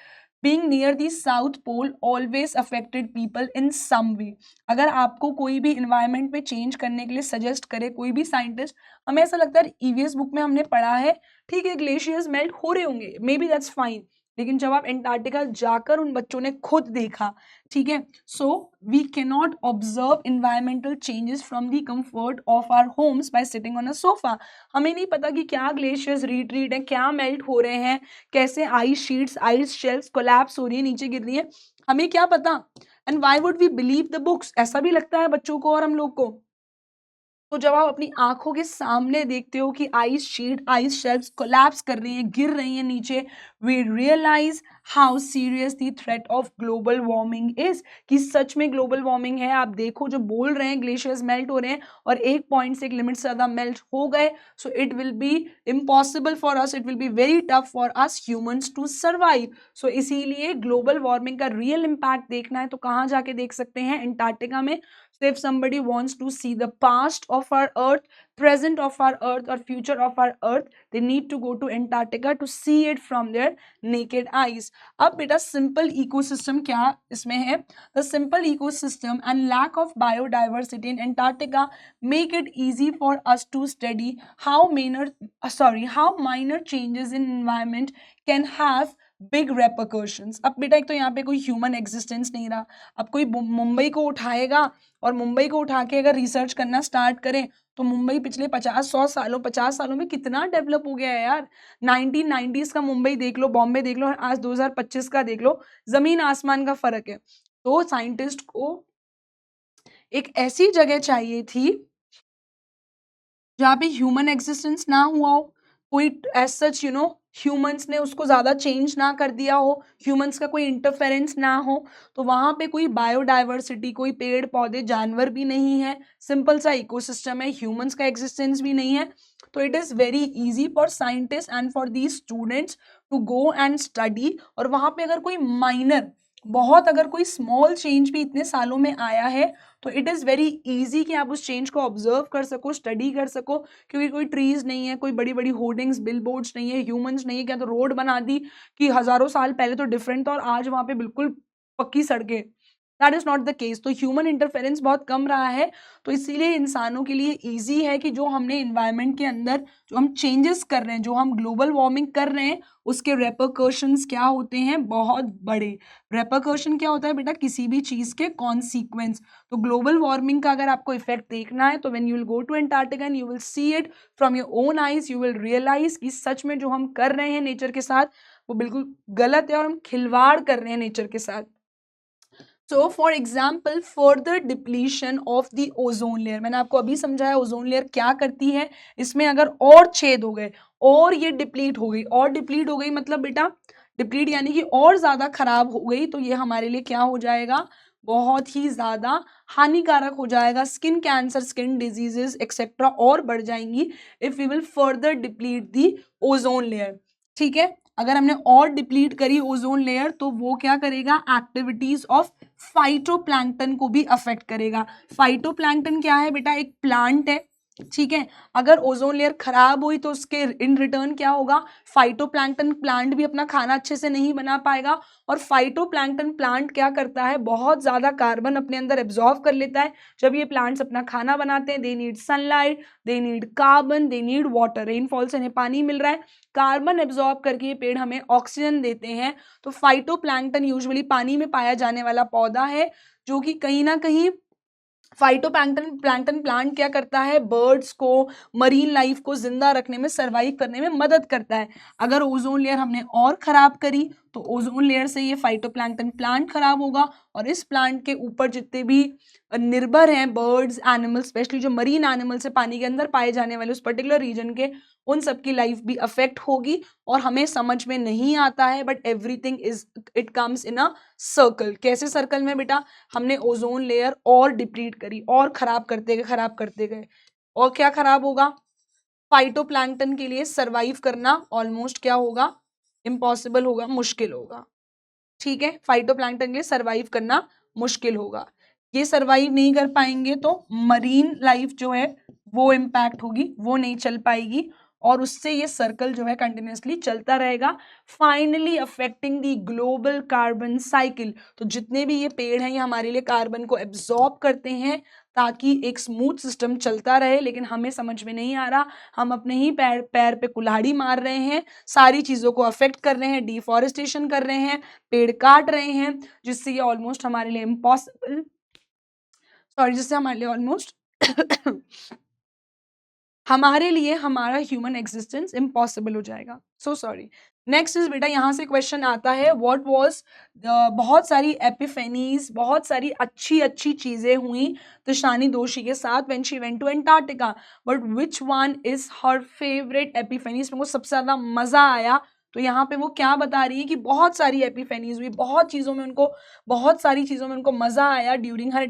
being near the south pole always affected people in some way। अगर आपको कोई भी इन्वायरमेंट में चेंज करने के लिए सजेस्ट करे कोई भी साइंटिस्ट, हमें ऐसा लगता है ईवीएस बुक में हमने पढ़ा है, ठीक है ग्लेशियर्स मेल्ट हो रहे होंगे, मे बी दैट्स फाइन, लेकिन जब आप एंटार्क्टिका जाकर उन बच्चों ने खुद देखा, ठीक है, so we can not observe environmental changes from the comfort of our homes by sitting on a sofa. हमें नहीं पता कि क्या ग्लेशियर्स रिट्रीट है, क्या मेल्ट हो रहे हैं, कैसे ice sheets, ice shells collapse हो रही है, नीचे गिर रही है, हमें क्या पता। And why would we believe the books, ऐसा भी लगता है बच्चों को और हम लोग को। तो जब आप अपनी आंखों के सामने देखते हो कि ice sheet, ice shelves collapse कर रही हैं, गिर रही हैं नीचे, we realise how serious the threat of global warming is, कि सच में ग्लोबल वार्मिंग है। आप देखो जो बोल रहे हैं ग्लेशियर्स मेल्ट हो रहे हैं और एक पॉइंट से एक लिमिट से ज्यादा मेल्ट हो गए, so it will be impossible for us, it will be very tough for us humans to survive. So इसीलिए ग्लोबल वार्मिंग का रियल इम्पैक्ट देखना है तो कहाँ जाके देख सकते हैं, एंटार्क्टिका में। So if somebody wants to see the past of our earth, present of our earth or future of our earth, they need to go to Antarctica to see it from their naked eyes। अब बेटा simple ecosystem क्या इसमें है, the simple ecosystem and lack of biodiversity in Antarctica make it easy for us to study how minor changes in environment can have big repercussions. अब बेटा एक तो यहाँ पे कोई ह्यूमन एग्जिस्टेंस नहीं रहा, अब कोई मुंबई को उठाएगा और मुंबई को उठा के अगर रिसर्च करना स्टार्ट करें तो मुंबई पिछले 50 सालों में कितना डेवलप हो गया है यार। 1990s का मुंबई देख लो, बॉम्बे देख लो, आज 2025 का देख लो, जमीन आसमान का फर्क है। तो साइंटिस्ट को एक ऐसी जगह चाहिए थी जहाँ पे ह्यूमन एग्जिस्टेंस ना हुआ हो, कोई एज सच ह्यूमंस ने उसको ज़्यादा चेंज ना कर दिया हो, ह्यूमंस का कोई इंटरफेरेंस ना हो, तो वहाँ पे कोई बायोडाइवर्सिटी, कोई पेड़ पौधे जानवर भी नहीं है, सिंपल सा इकोसिस्टम है, ह्यूमंस का एग्जिस्टेंस भी नहीं है। तो it is very easy for scientist and for the students to go and study. और वहाँ पे अगर कोई माइनर, बहुत अगर कोई स्मॉल चेंज भी इतने सालों में आया है तो इट इज़ वेरी इजी कि आप उस चेंज को ऑब्जर्व कर सको, स्टडी कर सको, क्योंकि कोई ट्रीज नहीं है, कोई बड़ी बड़ी होर्डिंग्स, बिलबोर्ड्स नहीं है, ह्यूमंस नहीं है, क्या तो रोड बना दी कि हजारों साल पहले तो डिफरेंट था और आज वहाँ पे बिल्कुल पक्की सड़कें, that is not the case. तो ह्यूमन इंटरफेरेंस बहुत कम रहा है, तो इसीलिए इंसानों के लिए ईजी है कि जो हमने इन्वायरमेंट के अंदर जो हम चेंजेस कर रहे हैं, जो हम ग्लोबल वार्मिंग कर रहे हैं, उसके रेपरकर्शंस क्या होते हैं, बहुत बड़े। रेपरकर्शन क्या होता है बेटा, किसी भी चीज के कॉन्सिक्वेंस। तो ग्लोबल वार्मिंग का अगर आपको इफेक्ट देखना है तो when you will go to Antarctica and you will see it from your own eyes, you will realise कि सच में जो हम कर रहे हैं नेचर के साथ वो बिल्कुल गलत है और हम खिलवाड़ कर रहे हैं नेचर के साथ। So for example further depletion of the ozone layer, मैंने आपको अभी समझाया ओजोन लेयर क्या करती है, इसमें अगर और छेद हो गए और ये डिप्लीट हो गई, और डिप्लीट हो गई मतलब बेटा डिप्लीट यानी कि और ज्यादा खराब हो गई, तो ये हमारे लिए क्या हो जाएगा, बहुत ही ज्यादा हानिकारक हो जाएगा, skin cancer, skin diseases etcetera और बढ़ जाएंगी if we will further deplete the ozone layer. ठीक है, अगर हमने और डिप्लीट करी ओजोन लेयर तो वो क्या करेगा, एक्टिविटीज ऑफ फाइटोप्लैंक्टन को भी अफेक्ट करेगा। फाइटोप्लैंक्टन क्या है बेटा, एक प्लांट है, ठीक है, अगर ओजोन लेयर खराब हुई तो उसके इन रिटर्न क्या होगा, फाइटोप्लैंक्टन प्लांट भी अपना खाना अच्छे से नहीं बना पाएगा। और फाइटोप्लैंक्टन प्लांट क्या करता है, बहुत ज्यादा कार्बन अपने अंदर एब्जॉर्व कर लेता है। जब ये प्लांट्स अपना खाना बनाते हैं, they need sunlight, they need carbon, they need water, rainfall से इन्हें पानी मिल रहा है, कार्बन एब्जॉर्ब करके ये पेड़ हमें ऑक्सीजन देते हैं। तो फाइटोप्लैंक्टन यूजुअली पानी में पाया जाने वाला पौधा है, जो कि कहीं ना कहीं फाइटोप्लैंक्टन प्लैंक्टन प्लांट क्या करता है, बर्ड्स को, मरीन लाइफ को जिंदा रखने में, सरवाइव करने में मदद करता है। अगर ओजोन लेयर हमने और खराब करी तो ओजोन लेयर से ये फाइटोप्लैंक्टन प्लांट खराब होगा, और इस प्लांट के ऊपर जितने भी निर्भर हैं बर्ड्स, एनिमल्स, स्पेशली जो मरीन एनिमल्स है पानी के अंदर पाए जाने वाले उस पर्टिकुलर रीजन के, उन सबकी लाइफ भी अफेक्ट होगी। और हमें समझ में नहीं आता है, but everything is, it comes in a circle. कैसे सर्कल में बेटा, हमने ओजोन लेयर और डिप्लीट करी और खराब करते गए, खराब करते गए, और क्या खराब होगा, फाइटोप्लैंक्टन के लिए सरवाइव करना ऑलमोस्ट क्या होगा, इम्पॉसिबल होगा, मुश्किल होगा। ठीक है, फाइटोप्लैंक्टन के लिए सर्वाइव करना मुश्किल होगा। ये सर्वाइव नहीं कर पाएंगे तो मरीन लाइफ जो है वो इम्पैक्ट होगी, वो नहीं चल पाएगी और उससे ये सर्कल जो है कंटिन्यूसली चलता रहेगा, finally affecting the global carbon cycle. तो जितने भी ये पेड़ हैं ये हमारे लिए कार्बन को एब्जॉर्ब करते हैं ताकि एक स्मूथ सिस्टम चलता रहे, लेकिन हमें समझ में नहीं आ रहा, हम अपने ही पैर पैर पे कुल्हाड़ी मार रहे हैं, सारी चीज़ों को अफेक्ट कर रहे हैं, डिफॉरेस्टेशन कर रहे हैं, पेड़ काट रहे हैं, जिससे ये ऑलमोस्ट हमारे लिए इम्पॉसिबल, सॉरी, जिससे हमारे लिए ऑलमोस्ट हमारे लिए हमारा ह्यूमन एग्जिस्टेंस इम्पॉसिबल हो जाएगा। So sorry. नेक्स्ट इज बेटा, यहाँ से क्वेश्चन आता है व्हाट वाज, बहुत सारी एपिफेनीज, बहुत सारी अच्छी अच्छी चीजें हुई तुषानी दोषी के साथ when she went to Antarctica, but which one is her favourite epiphanies, को सबसे ज्यादा मजा आया। तो यहाँ पे वो क्या बता रही है कि बहुत सारी एपिफेनीज हुई, बहुत सारी चीज़ों में उनको मज़ा आया ड्यूरिंग हर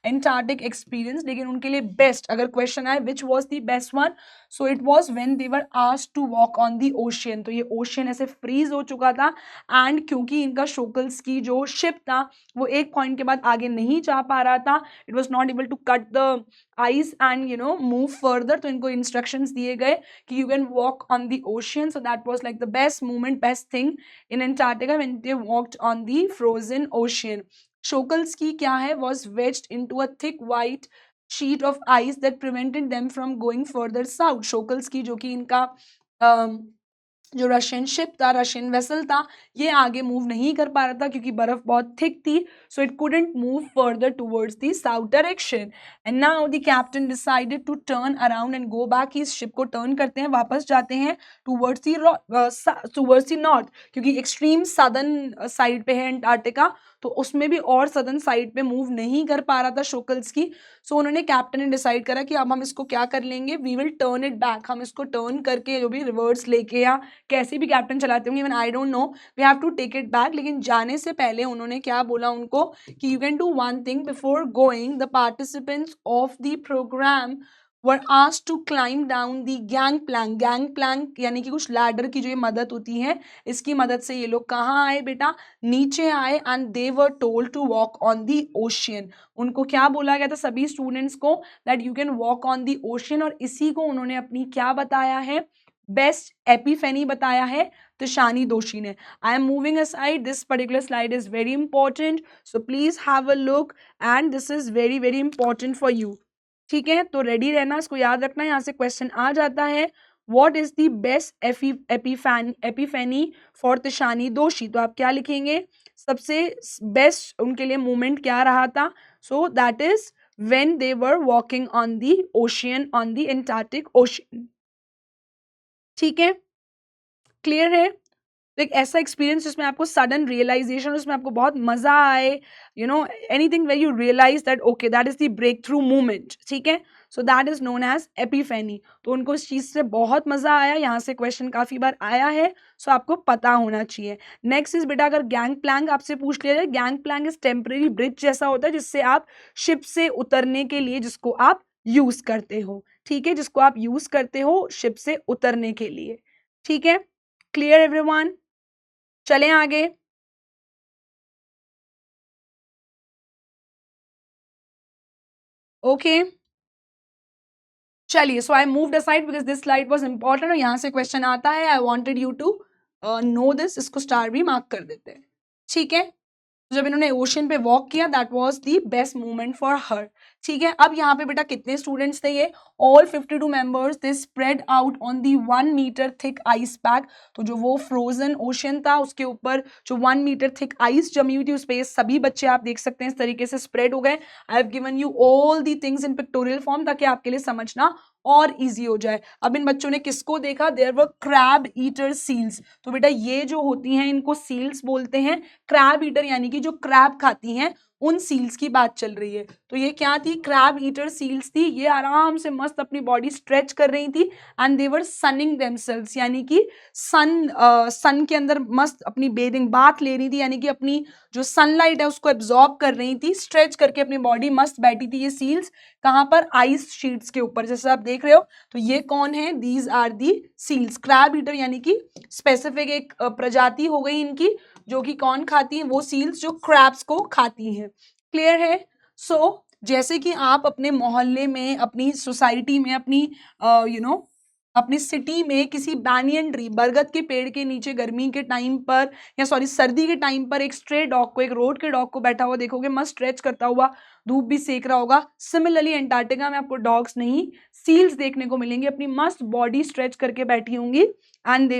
एंटार्क्टिक एक्सपीरियंस, लेकिन उनके लिए बेस्ट अगर क्वेश्चन आए which was the best one, so it was when they were asked to walk on the ocean. तो ये ओशियन ऐसे फ्रीज हो चुका था एंड क्योंकि इनका शोकल्स की जो शिप था वो एक पॉइंट के बाद आगे नहीं जा पा रहा था, it was not able to cut the ice and move further, तो इनको इंस्ट्रक्शंस दिए गए कि you can walk on the ocean. So that was like the best moment, best thing in Antarctica when they walked on the frozen ocean. Shokalski क्या है, was wedged into a thick white sheet of ice that prevented them from going further south. Shokalski जो कि इनका जो Russian ship था, Russian vessel था, ये आगे मूव नहीं कर पा रहा था क्योंकि बर्फ बहुत थिक थी, so it couldn't move further towards the south direction and now the captain decided to turn around and go back. इस शिप को टर्न करते हैं, वापस जाते हैं टुवर्ड्स द नॉर्थ, क्योंकि एक्सट्रीम सदर्न साइड पे है अंटार्कटिका, तो उसमें भी और सदर्न साइड पे मूव नहीं कर पा रहा था शोकल्स्की। सो उन्होंने, कैप्टन ने डिसाइड करा कि अब हम इसको क्या कर लेंगे, we will turn it back, हम इसको टर्न करके जो भी रिवर्स लेके या कैसे भी कैप्टन चलाते होंगे, even I don't know, we have to take it back. लेकिन जाने से पहले उन्होंने क्या बोला उनको कि you can do one thing before going, the participants of the programme were asked to climb down the gangplank। gangplank यानी कि कुछ लैडर की जो ये मदद होती है, इसकी मदद से ये लोग कहाँ आए बेटा, नीचे आए and they were told to walk on the ocean. उनको क्या बोला गया था सभी स्टूडेंट्स को, that you can walk on the ocean, और इसी को उन्होंने अपनी क्या बताया है, बेस्ट एपिफेनी बताया है तुषानी दोषी ने। I am moving aside, this particular slide is very important, so please have a look and this is very very important for you. ठीक है, तो रेडी रहना, इसको याद रखना, यहाँ से क्वेश्चन आ जाता है what is the best epiphany for Tishani Doshi. तो आप क्या लिखेंगे, सबसे बेस्ट उनके लिए मोमेंट क्या रहा था, सो that is when they were walking on the ocean, on the Antarctic ocean. ठीक है, क्लियर है। तो एक ऐसा एक्सपीरियंस जिसमें आपको सडन रियलाइजेशन, उसमें आपको बहुत मजा आए, anything where you realise that okay that is the breakthrough movement. ठीक है, so that is known as epiphany. तो उनको इस चीज से बहुत मजा आया, यहाँ से क्वेश्चन काफी बार आया है, सो आपको पता होना चाहिए। नेक्स्ट इज बेटा, अगर गैंग प्लैंक आपसे पूछ लिया जाए, gangplank is temporary bridge जैसा होता है जिससे आप शिप से उतरने के लिए, जिसको आप यूज करते हो, ठीक है, जिसको आप यूज करते हो शिप से उतरने के लिए। ठीक है, क्लियर एवरीवन, चलें आगे। ओके, चलिए, so I moved aside because this slide was important, और यहाँ से क्वेश्चन आता है, I wanted you to know this, इसको स्टार भी मार्क कर देते हैं। ठीक है, जब इन्होंने ओशन पे वॉक किया, that was the best moment for her. ठीक है, अब यहाँ पे बेटा कितने स्टूडेंट्स थे, ये all 52 members, they spread out on the 1 metre thick ice pack. तो जो वो फ्रोजन ओशन था उसके ऊपर जो 1 मीटर थिक आइस जमी हुई थी उस पे सभी बच्चे आप देख सकते हैं इस तरीके से स्प्रेड हो गए। I have given you all the things in pictorial form ताकि आपके लिए समझना और इजी हो जाए। अब इन बच्चों ने किसको देखा, there were crab eater seals. तो बेटा ये जो होती हैं इनको सील्स बोलते हैं, क्रैब ईटर यानी कि जो क्रैब खाती हैं उन सील्स की बात चल रही है। तो ये क्या थी, क्रैब ईटर सील्स थी, ये आराम से मस्त अपनी बॉडी स्ट्रेच कर रही थी एंड दे वर सनिंग देमसेल्व्स, यानी कि सन के अंदर मस्त अपनी बेदिंग बाथ ले रही थी, यानी कि अपनी जो सनलाइट है उसको एब्जॉर्ब कर रही थी, स्ट्रेच करके अपनी बॉडी मस्त बैठी थी ये सील्स, कहाँ पर, आइस शीट्स के ऊपर, जैसे आप देख रहे हो। तो ये कौन है, these are the seals, crab eater यानी कि स्पेसिफिक एक प्रजाति हो गई इनकी जो कि कौन खाती है, वो सील्स जो क्रैब्स को खाती हैं। क्लियर है? सो जैसे कि आप अपने मोहल्ले में, अपनी सोसाइटी में, अपनी अपनी सिटी में किसी बैनियन ट्री, बरगद के पेड़ के नीचे गर्मी के टाइम पर, या सॉरी सर्दी के टाइम पर, एक स्ट्रे डॉग को, एक रोड के डॉग को बैठा हुआ देखोगे, मस्त स्ट्रेच करता हुआ, धूप भी सेक रहा होगा। सिमिलरली एंटार्क्टिका में आपको डॉग्स नहीं, सील्स देखने को मिलेंगे, अपनी मस्त बॉडी स्ट्रेच करके बैठी होंगी, and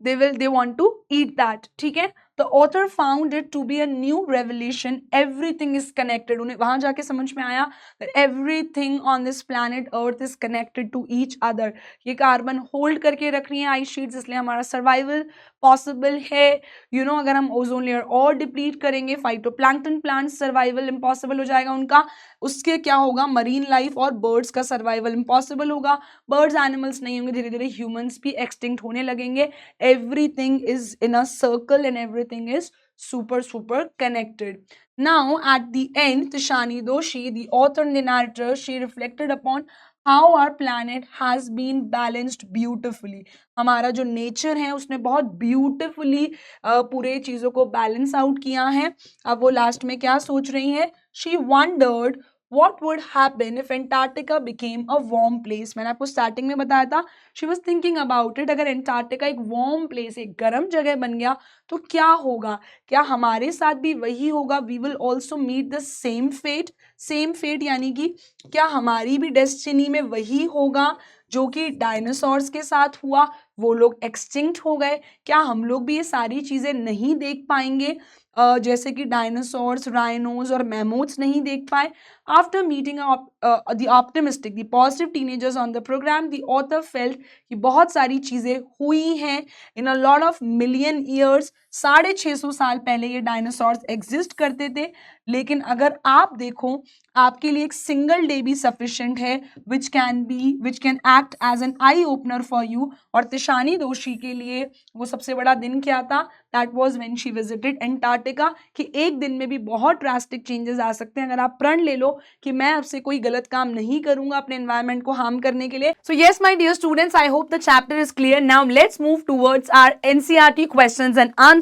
they want to eat that. ठीक है? The author found it to be a new revelation. Everything is connected. उन्हें वहां जाके समझ में आया that everything on this planet Earth is connected to each other. ये कार्बन होल्ड करके रख रही है आइस शीट्स, इसलिए हमारा सर्वाइवल पॉसिबल है। अगर हम ओजोन लेयर और डिप्लीट करेंगे, फाइटोप्लैंक्टन प्लांट्स सर्वाइवल इम्पॉसिबल हो जाएगा उनका। उसके क्या होगा, मरीन लाइफ और बर्ड्स का सर्वाइवल इम्पॉसिबल होगा। बर्ड्स एनिमल्स नहीं होंगे, धीरे धीरे ह्यूमंस भी एक्सटिंक्ट होने लगेंगे। Everything is in a circle and everything is super connected. Now at the end, Tishani Doshi, the author and the narrator, she reflected upon how our planet has been balanced beautifully. हमारा जो nature है उसने बहुत beautifully पूरे चीजों को balance out किया है। अब वो लास्ट में क्या सोच रही है, she wondered what would happen if Antarctica became a warm place. मैंने आपको स्टार्टिंग में बताया था, she was thinking about it, अगर एंटार्क्टिका एक वार्म प्लेस, एक गर्म जगह बन गया तो क्या होगा, क्या हमारे साथ भी वही होगा, we will also meet the same fate. Same fate यानी कि क्या हमारी भी डेस्टिनी में वही होगा जो कि डायनासोर्स के साथ हुआ, वो लोग एक्सटिंक्ट हो गए, क्या हम लोग भी ये सारी चीजें नहीं देख पाएंगे, जैसे कि डायनासोर्स, राइनोज और मैमोथ्स नहीं देख पाए। After meeting the optimistic, the positive teenagers on the programme, the author felt कि बहुत सारी चीजें हुई हैं in a lot of million years. 650 साल पहले ये डायनासोर्स एग्जिस्ट करते थे, लेकिन अगर आप देखो, आपके लिए एक सिंगल डे भी सफिशिएंट है which can act as an eye opener for you. और तिशानी दोशी के लिए वो सबसे बड़ा दिन क्या था, that was when she visited Antarctica, कि एक दिन में भी बहुत ड्रास्टिक चेंजेस आ सकते हैं। अगर आप प्रण ले लो कि मैं अब से कोई गलत काम नहीं करूंगा अपने एनवायरनमेंट को हार्म करने के लिए। So yes my dear students, I hope the chapter is clear. Now let's move towards our NCERT questions and answers.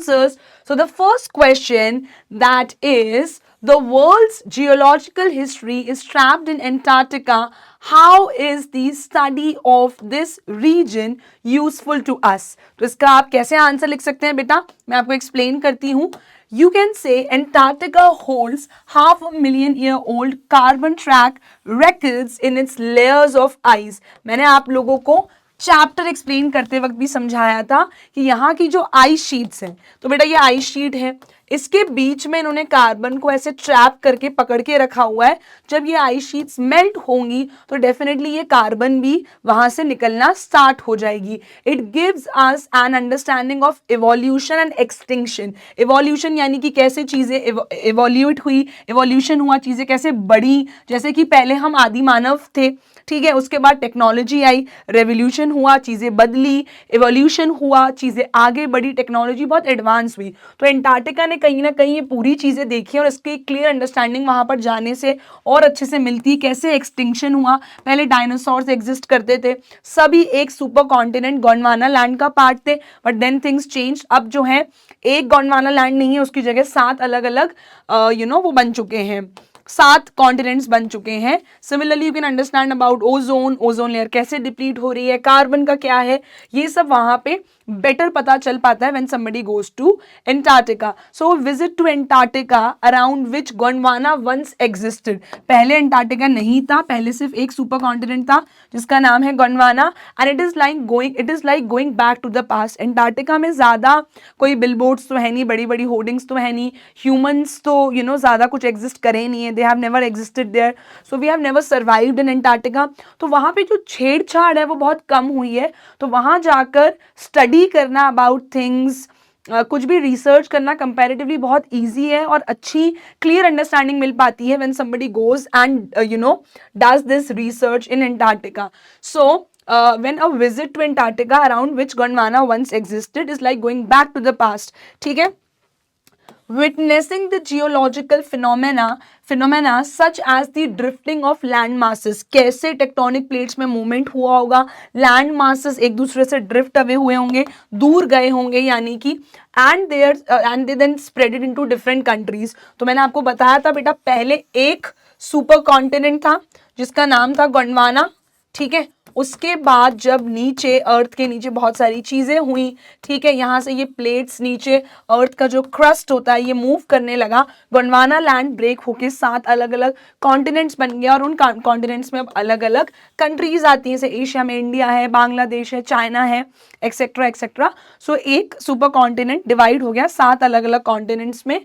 So the first question, that is, the world's geological history is trapped in Antarctica. How is the study of this region useful to us? तो इसका आप कैसे answer लिख सकते हैं बेटा, मैं आपको एक्सप्लेन करती हूँ। You can say Antarctica holds 500,000 year old carbon track records in its layers of ice. मैंने आप लोगों को चैप्टर एक्सप्लेन करते वक्त भी समझाया था कि यहाँ की जो आइस शीट्स हैं, तो बेटा ये आइस शीट है, इसके बीच में इन्होंने कार्बन को ऐसे ट्रैप करके पकड़ के रखा हुआ है। जब ये आइस शीट्स मेल्ट होंगी तो डेफिनेटली ये कार्बन भी वहां से निकलना स्टार्ट हो जाएगी। It gives us an understanding of evolution and extinction. Evolution यानी कि कैसे चीजें इवोल्यूट हुई, इवोल्यूशन हुआ, चीजें कैसे बढ़ी, जैसे कि पहले हम आदि मानव थे, ठीक है, उसके बाद टेक्नोलॉजी आई, रेवोल्यूशन हुआ, चीजें बदली, इवोल्यूशन हुआ, चीजें आगे बढ़ी, टेक्नोलॉजी बहुत एडवांस हुई। तो एंटार्क्टिका ने कहीं ना कहीं ये पूरी चीजें देखी और इसकी क्लियर अंडरस्टैंडिंग वहां पर जाने से और अच्छे से मिलती है। कैसे एक्सटिंक्शन हुआ, पहले डायनासोर्स एग्जिस्ट करते थे, सभी एक सुपर कॉन्टिनेंट गोंडवाना लैंड का पार्ट थे, बट देन थिंग्स चेंज। अब जो है एक गोंडवाना लैंड नहीं है, उसकी जगह 7 अलग अलग वो बन चुके हैं, 7 कॉन्टिनेंट्स बन चुके हैं। Similarly you can understand about ozone layer कैसे डिप्लीट हो रही है, कार्बन का क्या है, ये सब वहां पे बेटर पता चल पाता है when somebody goes to Antarctica. So visit to Antarctica around which Gondwana once existed. पहले अंटार्कटिका नहीं था, पहले सिर्फ एक सुपर कॉन्टिनेंट था जिसका नाम है Gondwana, and it is like going back to the past. Antarctica में ज्यादा कोई बिलबोर्ड्स तो है नहीं, बड़ी बड़ी होर्डिंग्स तो है नहीं, ह्यूमंस तो ज्यादा कुछ एग्जिस्ट करे नहीं है, they have never existed there, so we have never survived in Antarctica. तो वहां पे जो छेड़छाड़ है वो बहुत कम हुई है। तो वहां जाकर स्टडी करना अबाउट थिंग्स, कुछ भी रिसर्च करना कंपैरेटिवली बहुत इजी है और अच्छी क्लियर अंडरस्टैंडिंग मिल पाती है when somebody goes and does this research in Antarctica. So when a visit to Antarctica around which Gondwana once existed is like going back to the past. ठीक है, witnessing the geological phenomena such as the drifting of land masses. कैसे tectonic plates में movement हुआ होगा, land masses एक दूसरे से drift away हुए होंगे, दूर गए होंगे, यानी कि and they then spreaded into different countries. तो मैंने आपको बताया था बेटा, पहले एक सुपर कॉन्टिनेंट था जिसका नाम था गोंडवाना, ठीक है. उसके बाद जब नीचे अर्थ के नीचे बहुत सारी चीजें हुई, ठीक है, यहाँ से ये प्लेट्स नीचे अर्थ का जो क्रस्ट होता है ये मूव करने लगा, गोंडवाना लैंड ब्रेक होके 7 अलग अलग कॉन्टिनेंट्स बन गया और उन कॉन्टिनेंट्स में अब अलग अलग कंट्रीज आती हैं. जैसे एशिया में इंडिया है, बांग्लादेश है, चाइना है, एक्सेट्रा एक्सेट्रा. सो एक सुपर कॉन्टिनेंट डिवाइड हो गया 7 अलग अलग कॉन्टिनेंट्स में.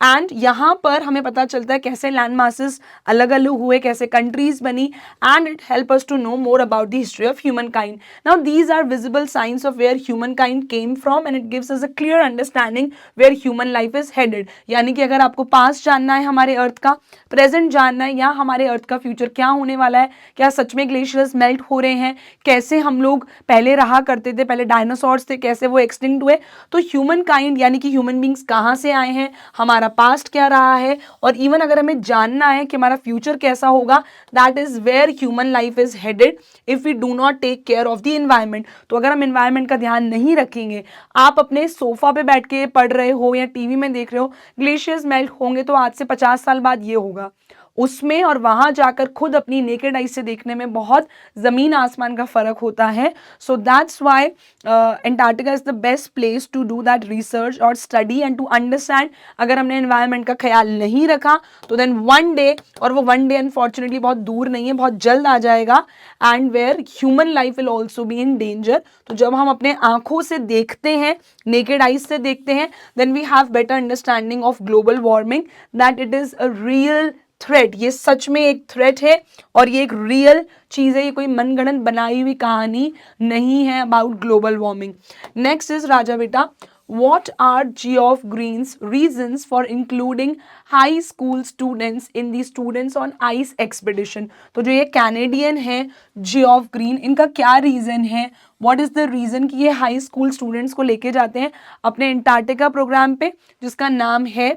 एंड यहाँ पर हमें पता चलता है कैसे लैंड मासेस अलग अलग हुए, कैसे कंट्रीज बनी, and it help us to know more about the history of humankind. Now these are visible signs of where humankind came from and it gives us a clear understanding where human life is headed. यानी कि अगर आपको past जानना है हमारे अर्थ का, present जानना है, या हमारे अर्थ का फ्यूचर क्या होने वाला है, क्या सच में ग्लेशियर्स मेल्ट हो रहे हैं, कैसे हम लोग पहले रहा करते थे, पहले डायनासोर्स थे, कैसे वो एक्सटिंक्ट हुए, तो ह्यूमन काइंड यानी कि ह्यूमन बींग्स कहाँ से आए हैं, हमारा पास्ट क्या रहा है, और इवन अगर हमें जानना है कि हमारा फ्यूचर कैसा होगा, that is where human life is headed if we do not take care of the environment. तो अगर हम इन्वायरमेंट का ध्यान नहीं रखेंगे, आप अपने सोफा पे बैठ के पढ़ रहे हो या टीवी में देख रहे हो ग्लेशियर्स मेल्ट होंगे, तो आज से 50 साल बाद ये होगा, उसमें और वहां जाकर खुद अपनी नेकेड आई से देखने में बहुत जमीन आसमान का फर्क होता है. So that's why Antarctica is the best place to do that research और स्टडी एंड टू अंडरस्टैंड. अगर हमने एनवायरनमेंट का ख्याल नहीं रखा तो देन वन डे, और वो वन डे अनफॉर्चुनेटली बहुत दूर नहीं है, बहुत जल्द आ जाएगा, and where human life will also be in danger. तो जब हम अपने आंखों से देखते हैं, नेकेड आइज से देखते हैं, then we have better understanding of global warming, that it is a real threat. ये सच में एक थ्रेट है और ये एक रियल चीज है, ये कोई मनगढ़ंत बनाई हुई कहानी नहीं है about global warming. Next is राजा बेटा, what are Geoff Green's reasons for including high school students in the students on ice expedition. तो जो ये कैनेडियन है जियोफ ग्रीन, इनका क्या रीजन है, व्हाट इज द रीजन कि ये हाई स्कूल स्टूडेंट्स को लेके जाते हैं अपने एंटार्क्टिका प्रोग्राम पे, जिसका नाम है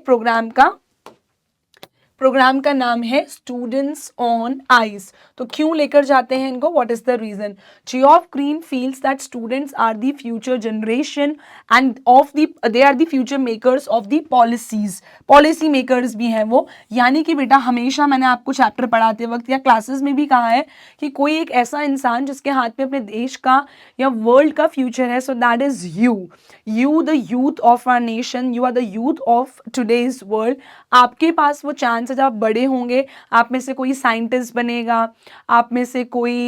प्रोग्राम का नाम है स्टूडेंट्स ऑन आइस. तो क्यों लेकर जाते हैं इनको, what is the reason? Geoff Green feels that students are the future generation and they are the future makers of the policies. Policy makers भी हैं वो. यानी कि बेटा हमेशा मैंने आपको चैप्टर पढ़ाते वक्त या क्लासेस में भी कहा है कि कोई एक ऐसा इंसान जिसके हाथ में अपने देश का या वर्ल्ड का फ्यूचर है, so that is you the youth of our nation, you are the youth of today's world. आपके पास वो चांस है, जब आप बड़े होंगे आप में से कोई साइंटिस्ट बनेगा, आप में से कोई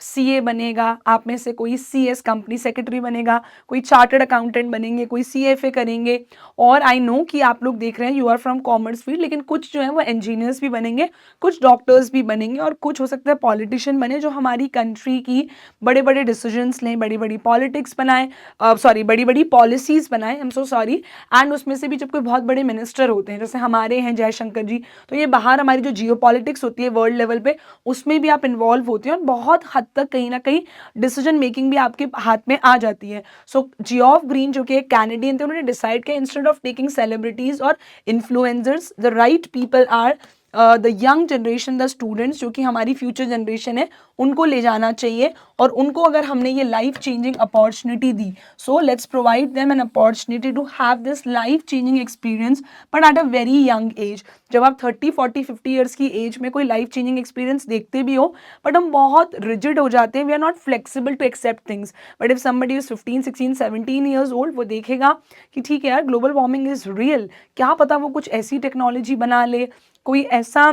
सीए बनेगा, आप में से कोई सीएस कंपनी सेक्रेटरी बनेगा, कोई चार्टर्ड अकाउंटेंट बनेंगे, कोई सीएफए करेंगे. और आई नो कि आप लोग देख रहे हैं you are from commerce field, लेकिन कुछ जो है वो इंजीनियर्स भी बनेंगे, कुछ डॉक्टर्स भी बनेंगे, और कुछ हो सकता है पॉलिटिशियन बने जो हमारी कंट्री की बड़े बड़े डिसीजंस लें, बड़ी बड़ी पॉलिटिक्स बनाएं, बड़ी बड़ी पॉलिसीज बनाएं, I am so sorry. And उसमें से भी जब कोई बहुत बड़े मिनिस्टर होते हैं, जैसे हमारे हैं जयशंकर जी, तो ये बाहर हमारी जो जियो पॉलिटिक्स होती है वर्ल्ड लेवल पे, उसमें भी आप इन्वॉल्व होते हैं और बहुत हद तक कहीं ना कहीं डिसीजन मेकिंग भी आपके हाथ में आ जाती है. सो जियोफ ग्रीन जो कि एक कैनेडियन थे, उन्होंने डिसाइड किया इंस्टेड ऑफ टेकिंग सेलिब्रिटीज और influencers, the right people are the young generation, the students, जो कि हमारी फ्यूचर जनरेशन है, उनको ले जाना चाहिए. और उनको अगर हमने ये लाइफ चेंजिंग अपॉर्चुनिटी दी, so let's provide them an opportunity to have this life changing experience but at a very young age. जब आप 30, 40, 50 ईयर्स की एज में कोई लाइफ चेंजिंग एक्सपीरियंस देखते भी हो, बट हम बहुत रिजिड हो जाते हैं, we are not flexible to accept things. But if somebody is 15, 16, 17 years old, वो देखेगा कि ठीक है यार, ग्लोबल वार्मिंग इज रियल, क्या पता वो कुछ ऐसी टेक्नोलॉजी बना ले, कोई ऐसा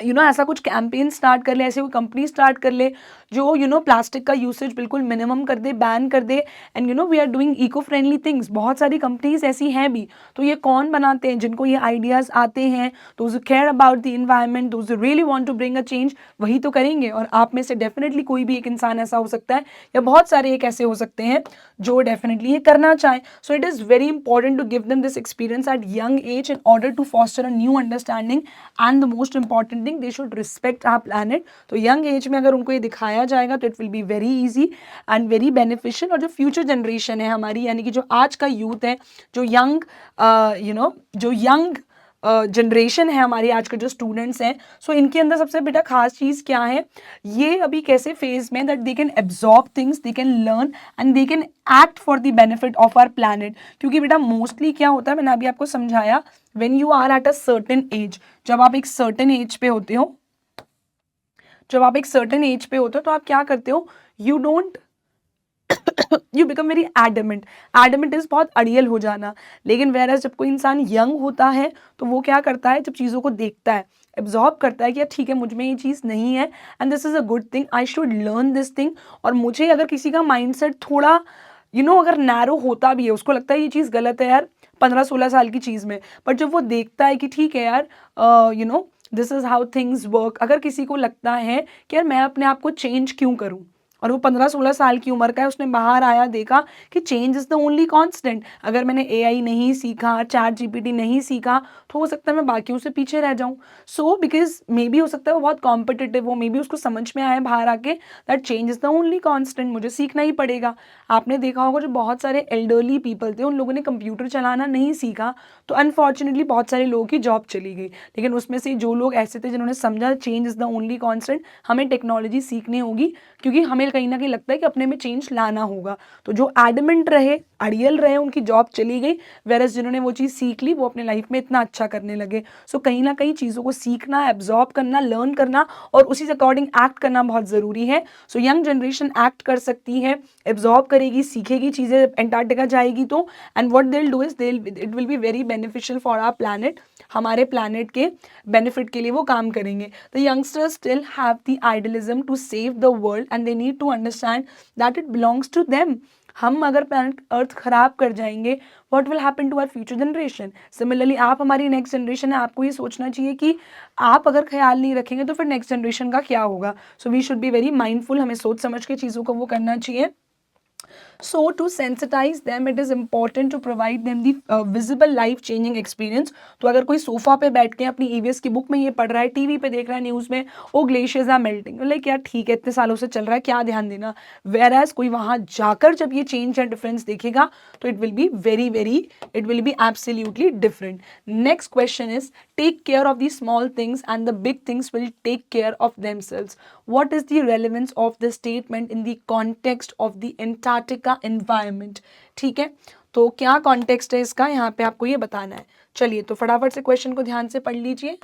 ऐसा कुछ कैंपेन स्टार्ट कर ले, ऐसे कोई कंपनी स्टार्ट कर ले जो प्लास्टिक का यूसेज बिल्कुल मिनिमम कर दे, बैन कर दे, and we are doing eco friendly things. बहुत सारी कंपनीज ऐसी हैं भी. तो ये कौन बनाते हैं? जिनको ये आइडियाज़ आते हैं, those who care about the environment, those who really want to bring a change, वही तो करेंगे. और आप में से डेफिनेटली कोई भी एक इंसान ऐसा हो सकता है, या बहुत सारे एक ऐसे हो सकते हैं जो डेफिनेटली ये करना चाहें. So it is very important to give them this experience at young age in order to foster a new understanding, and the most important understanding, they should respect our planet. तो young age में अगर उनको ये दिखाया जाएगा तो it will be very easy and very beneficial. और जो फ्यूचर जनरेशन है हमारी, यानी कि जो आज का यूथ है, जो यंग जो यंग जनरेशन है हमारी, आज के जो स्टूडेंट्स हैं, सो इनके अंदर सबसे बेटा खास चीज़ क्या है, ये अभी कैसे फेज में, that they can absorb things, they can learn and they can act for the benefit of our planet. क्योंकि बेटा मोस्टली क्या होता है, मैंने अभी आपको समझाया, when you are at a certain age, जब आप एक सर्टेन एज पे होते हो, तो आप क्या करते हो, you don't you become very adamant. Adamant is बहुत अड़ियल हो जाना। लेकिन whereas जब कोई इंसान यंग होता है तो वो क्या करता है, जब चीज़ों को देखता है, एब्जॉर्ब करता है कि यार ठीक है, मुझ में ये चीज़ नहीं है and this is a good thing, I should learn this thing. और मुझे अगर किसी का माइंडसेट थोड़ा अगर नैरो होता भी है, उसको लगता है ये चीज़ गलत है यार 15-16 साल की चीज़ में, बट जब वो देखता है कि ठीक है यार this is how things work, अगर किसी को लगता है कि यार मैं अपने आप को चेंज क्यों करूँ, और वो 15-16 साल की उम्र का है, उसने बाहर आया देखा कि change is the only constant. अगर मैंने एआई नहीं सीखा, चैट जीपीटी नहीं सीखा, तो हो सकता है मैं बाकियों से पीछे रह जाऊँ। सो बिकॉज मे बी हो सकता है वो बहुत कॉम्पिटिटिव हो, मे बी उसको समझ में आए बाहर आके that change is the only constant, मुझे सीखना ही पड़ेगा। आपने देखा होगा जो बहुत सारे एल्डरली पीपल थे, उन लोगों ने कंप्यूटर चलाना नहीं सीखा, तो अनफॉर्चुनेटली बहुत सारे लोगों की जॉब चली गई। लेकिन उसमें से जो लोग ऐसे थे जिन्होंने समझा change is the only constant, हमें टेक्नोलॉजी सीखनी होगी, क्योंकि हमें कहीं ना कहीं लगता है कि अपने में चेंज लाना होगा। तो जो एडमेंट रहे, अड़ियल रहे, उनकी जॉब चली गई, वेरस जिन्होंने वो चीज़ सीख ली, वो अपने लाइफ में इतना अच्छा करने लगे। सो कहीं ना कहीं चीज़ों को सीखना, एब्जॉर्ब करना, लर्न करना और उसी से अकॉर्डिंग एक्ट करना बहुत ज़रूरी है। सो यंग जनरेशन एक्ट कर सकती है, एब्जॉर्ब करेगी, सीखेगी चीज़ें, एंटार्क्टिका जाएगी तो, and what they will do is it will be very beneficial for our planet, हमारे प्लैनेट के बेनिफिट के लिए वो काम करेंगे। The youngsters still have the idealism to save the world and they need to understand that it belongs to them. हम अगर planet Earth खराब कर जाएंगे, what will happen to our future generation. Similarly आप हमारी नेक्स्ट जनरेशन है, आपको ये सोचना चाहिए कि आप अगर ख्याल नहीं रखेंगे तो फिर नेक्स्ट जनरेशन का क्या होगा। So we should be very mindful, हमें सोच समझ के चीज़ों को वो करना चाहिए। So to sensitize them, it is important to provide them the visible life changing experience. तो अगर कोई सोफा पे बैठ के अपनी ईवीएस की बुक में ये पढ़ रहा है, टीवी पे देख रहा है न्यूज़ में, ओ ग्लेशियर्स आर मेल्टिंग, लाइक यार ठीक है इतने सालों से चल रहा है, क्या ध्यान देना। वेयर कोई वहाँ जाकर जब ये चेंज एंड डिफरेंस देखेगा तो it will be it will be absolutely different. Next question is, take care of the small things and the big things will take care of themselves. What is the relevance of this statement in the context of the Antarctica environment? ठीक है, तो क्या context है इसका, यहाँ पे आपको ये बताना है। चलिए तो फटाफट से क्वेश्चन को ध्यान से पढ़ लीजिए।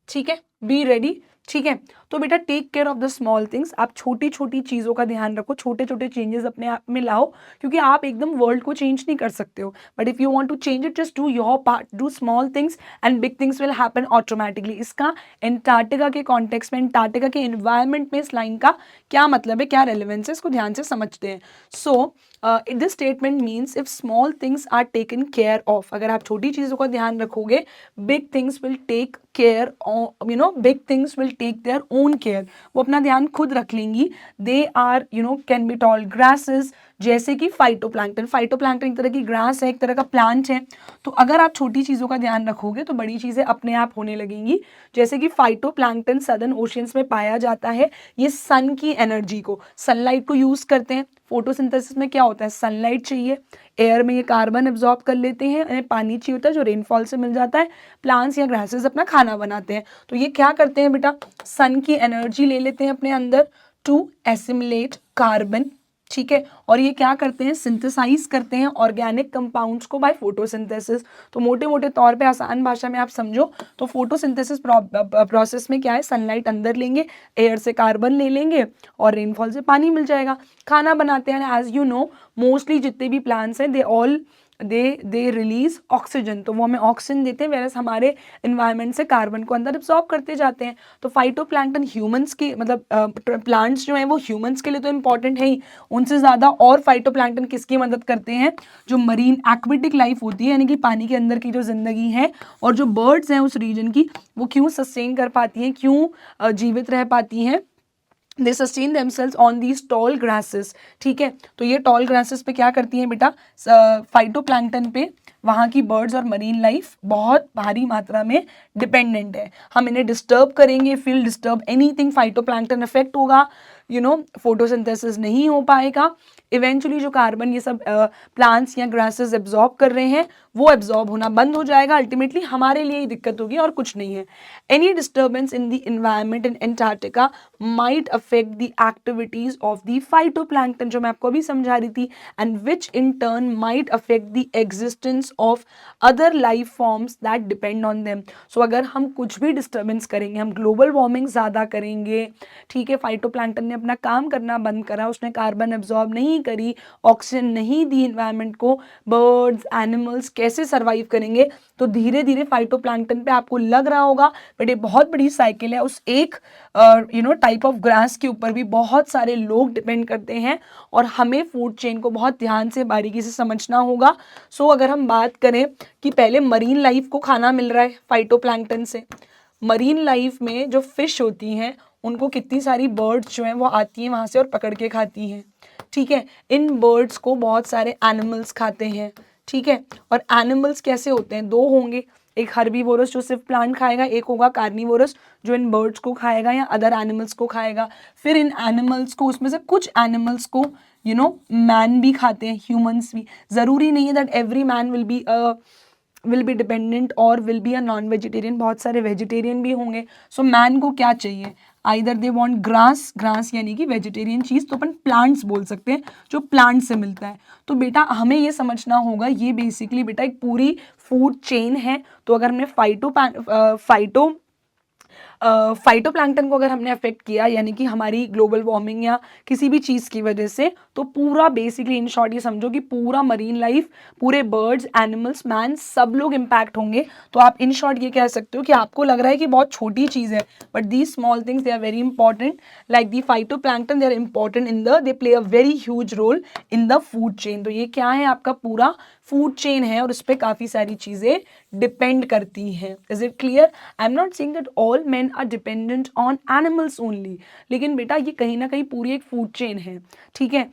ठीक है, बी रेडी। ठीक है, तो बेटा take care of the small things, आप छोटी छोटी चीज़ों का ध्यान रखो, छोटे छोटे चेंजेस अपने आप में लाओ, क्योंकि आप एकदम वर्ल्ड को चेंज नहीं कर सकते हो, but if you want to change it, just do your part, do small things and big things will happen automatically. इसका एंटार्क्टिका के कॉन्टेक्स्ट में, एंटार्क्टिका के एनवायरनमेंट में इस लाइन का क्या मतलब है, क्या रेलिवेंस है, इसको ध्यान से समझते हैं। So this statement means if small things are taken care of, अगर आप छोटी चीज़ों का ध्यान रखोगे, big things will take care, big things will take their own care, वो अपना ध्यान खुद रख लेंगी। They are can be tall grasses, जैसे कि फाइटोप्लैंक्टन। फाइटोप्लैंक्टन एक तरह की ग्रास है, एक तरह का प्लांट है। तो अगर आप छोटी चीज़ों का ध्यान रखोगे तो बड़ी चीज़ें अपने आप होने लगेंगी। जैसे कि फाइटोप्लैंक्टन सदर्न ओशियंस में पाया जाता है, ये सन की एनर्जी को, सनलाइट को यूज़ करते हैं। फोटोसिंथेसिस में क्या होता है, सनलाइट चाहिए, एयर में ये कार्बन एब्जॉर्ब कर लेते हैं, उन्हें पानी चाहिए होता है जो रेनफॉल से मिल जाता है, प्लांट्स या ग्रासेस अपना खाना बनाते हैं। तो ये क्या करते हैं बेटा, सन की एनर्जी ले लेते हैं अपने अंदर टू एसिमुलेट कार्बन। ठीक है, और ये क्या करते हैं, सिंथेसाइज करते हैं ऑर्गेनिक कंपाउंड्स को बाय फोटोसिंथेसिस। तो मोटे मोटे तौर पे आसान भाषा में आप समझो तो फोटोसिंथेसिस प्रोसेस में क्या है, सनलाइट अंदर लेंगे, एयर से कार्बन ले लेंगे और रेनफॉल से पानी मिल जाएगा, खाना बनाते हैं। एज यू नो मोस्टली जितने भी प्लांट्स हैं दे रिलीज ऑक्सीजन, तो वो हमें ऑक्सीजन देते हैं, वेरस हमारे इन्वायरमेंट से कार्बन को अंदर एब्जॉर्ब करते जाते हैं। तो फाइटोप्लैंक्टन ह्यूमंस के मतलब प्लांट्स जो हैं वो ह्यूमंस के लिए तो इंपॉर्टेंट है ही, उनसे ज़्यादा और फाइटोप्लैंक्टन किसकी मदद करते हैं, जो मरीन एक्वेटिक लाइफ होती है, यानी कि पानी के अंदर की जो जिंदगी है, और जो बर्ड्स हैं उस रीजन की, वो क्यों सस्टेन कर पाती हैं, क्यों जीवित रह पाती हैं, they sustain themselves on these tall grasses, ठीक है। तो ये टॉल ग्रासेस पे क्या करती हैं बेटा, फाइटोप्लैंक्टन पे वहाँ की बर्ड्स और मरीन लाइफ बहुत भारी मात्रा में डिपेंडेंट है। हम इन्हें डिस्टर्ब करेंगे, feel disturb anything, phytoplankton effect होगा, फोटोसिंथेसिस नहीं हो पाएगा। इवेंचुअली जो कार्बन ये सब प्लांट्स या ग्रासेस एब्जॉर्ब कर रहे हैं वो एब्जॉर्ब होना बंद हो जाएगा, अल्टीमेटली हमारे लिए ही दिक्कत होगी और कुछ नहीं है। Any disturbance in the environment in Antarctica might affect the activities of the phytoplankton, जो मैं आपको अभी समझा रही थी, and which in turn might affect the existence of other life forms that depend on them. So अगर हम कुछ भी डिस्टर्बेंस करेंगे, हम ग्लोबल वार्मिंग ज़्यादा करेंगे, ठीक है, फाइटोप्लैंक्टन ने अपना काम करना बंद करा, उसने कार्बन एब्जॉर्ब नहीं करी, ऑक्सीजन नहीं दी इन्वायरमेंट को, बर्ड्स एनिमल्स कैसे सर्वाइव करेंगे। तो धीरे धीरे फाइटोप्लैंक्टन पे आपको लग रहा होगा बट ये बहुत बड़ी साइकिल है, उस एक टाइप ऑफ ग्रास के ऊपर भी बहुत सारे लोग डिपेंड करते हैं और हमें फूड चेन को बहुत ध्यान से बारीकी से समझना होगा। सो अगर हम बात करें कि पहले मरीन लाइफ को खाना मिल रहा है फाइटोप्लैंक्टन से, मरीन लाइफ में जो फिश होती हैं उनको कितनी सारी बर्ड्स जो हैं वो आती हैं वहाँ से और पकड़ के खाती हैं, ठीक है। इन बर्ड्स को बहुत सारे एनिमल्स खाते हैं, ठीक है। और एनिमल्स कैसे होते हैं, दो होंगे, एक हर्बीवोरस जो सिर्फ प्लांट खाएगा, एक होगा कार्निवोरस जो इन बर्ड्स को खाएगा या अदर एनिमल्स को खाएगा। फिर इन एनिमल्स को, उसमें से कुछ एनिमल्स को मैन भी खाते हैं, ह्यूमंस भी। ज़रूरी नहीं है that every man will be dependent और will be a non vegetarian, बहुत सारे वेजिटेरियन भी होंगे। सो मैन को क्या चाहिए, either they want grass, grass यानी कि वेजिटेरियन चीज़, तो अपन प्लांट्स बोल सकते हैं जो प्लांट से मिलता है। तो बेटा हमें ये समझना होगा, ये बेसिकली बेटा एक पूरी फूड चेन है। तो अगर हमने फाइटोप्लैंक्टन को अगर हमने अफेक्ट किया, यानी कि हमारी ग्लोबल वार्मिंग या किसी भी चीज़ की वजह से, तो पूरा बेसिकली इन शॉर्ट ये समझो कि पूरा मरीन लाइफ, पूरे बर्ड्स एनिमल्स मैन सब लोग इम्पैक्ट होंगे। तो आप इन शॉर्ट ये कह सकते हो कि आपको लग रहा है कि बहुत छोटी चीज़ है, but these small things they are very important, like the phytoplankton they are important in they play a very huge role in the food chain. तो ये क्या है, आपका पूरा फूड चेन है और उस पर काफ़ी सारी चीज़ें डिपेंड करती हैं। Is it clear? I am not saying that all men are dependent on animals only, लेकिन बेटा ये कहीं ना कहीं पूरी एक फूड चेन है, ठीक है।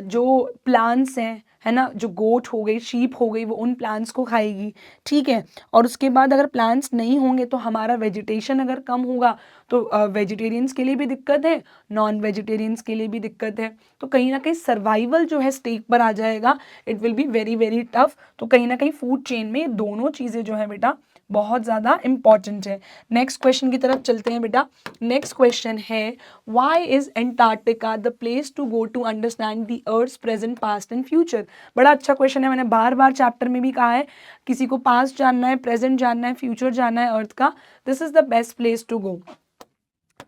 जो प्लांट्स हैं, है ना, जो गोट हो गई, शीप हो गई, वो उन प्लांट्स को खाएगी, ठीक है। और उसके बाद अगर प्लांट्स नहीं होंगे तो हमारा वेजिटेशन अगर कम होगा तो वेजिटेरियंस के लिए भी दिक्कत है, नॉन वेजिटेरियंस के लिए भी दिक्कत है। तो कहीं ना कहीं सर्वाइवल जो है स्टेक पर आ जाएगा, it will be very very tough. तो कहीं ना कहीं फूड चेन में दोनों चीज़ें जो है बेटा बहुत ज़्यादा इंपॉर्टेंट है। नेक्स्ट क्वेश्चन की तरफ चलते हैं बेटा। नेक्स्ट क्वेश्चन है, why is Antarctica the place to go to understand the earth's present past and future. बड़ा अच्छा क्वेश्चन है, मैंने बार बार चैप्टर में भी कहा है, किसी को पास्ट जानना है, प्रेजेंट जानना है, फ्यूचर जानना है अर्थ का, this is the best place to go,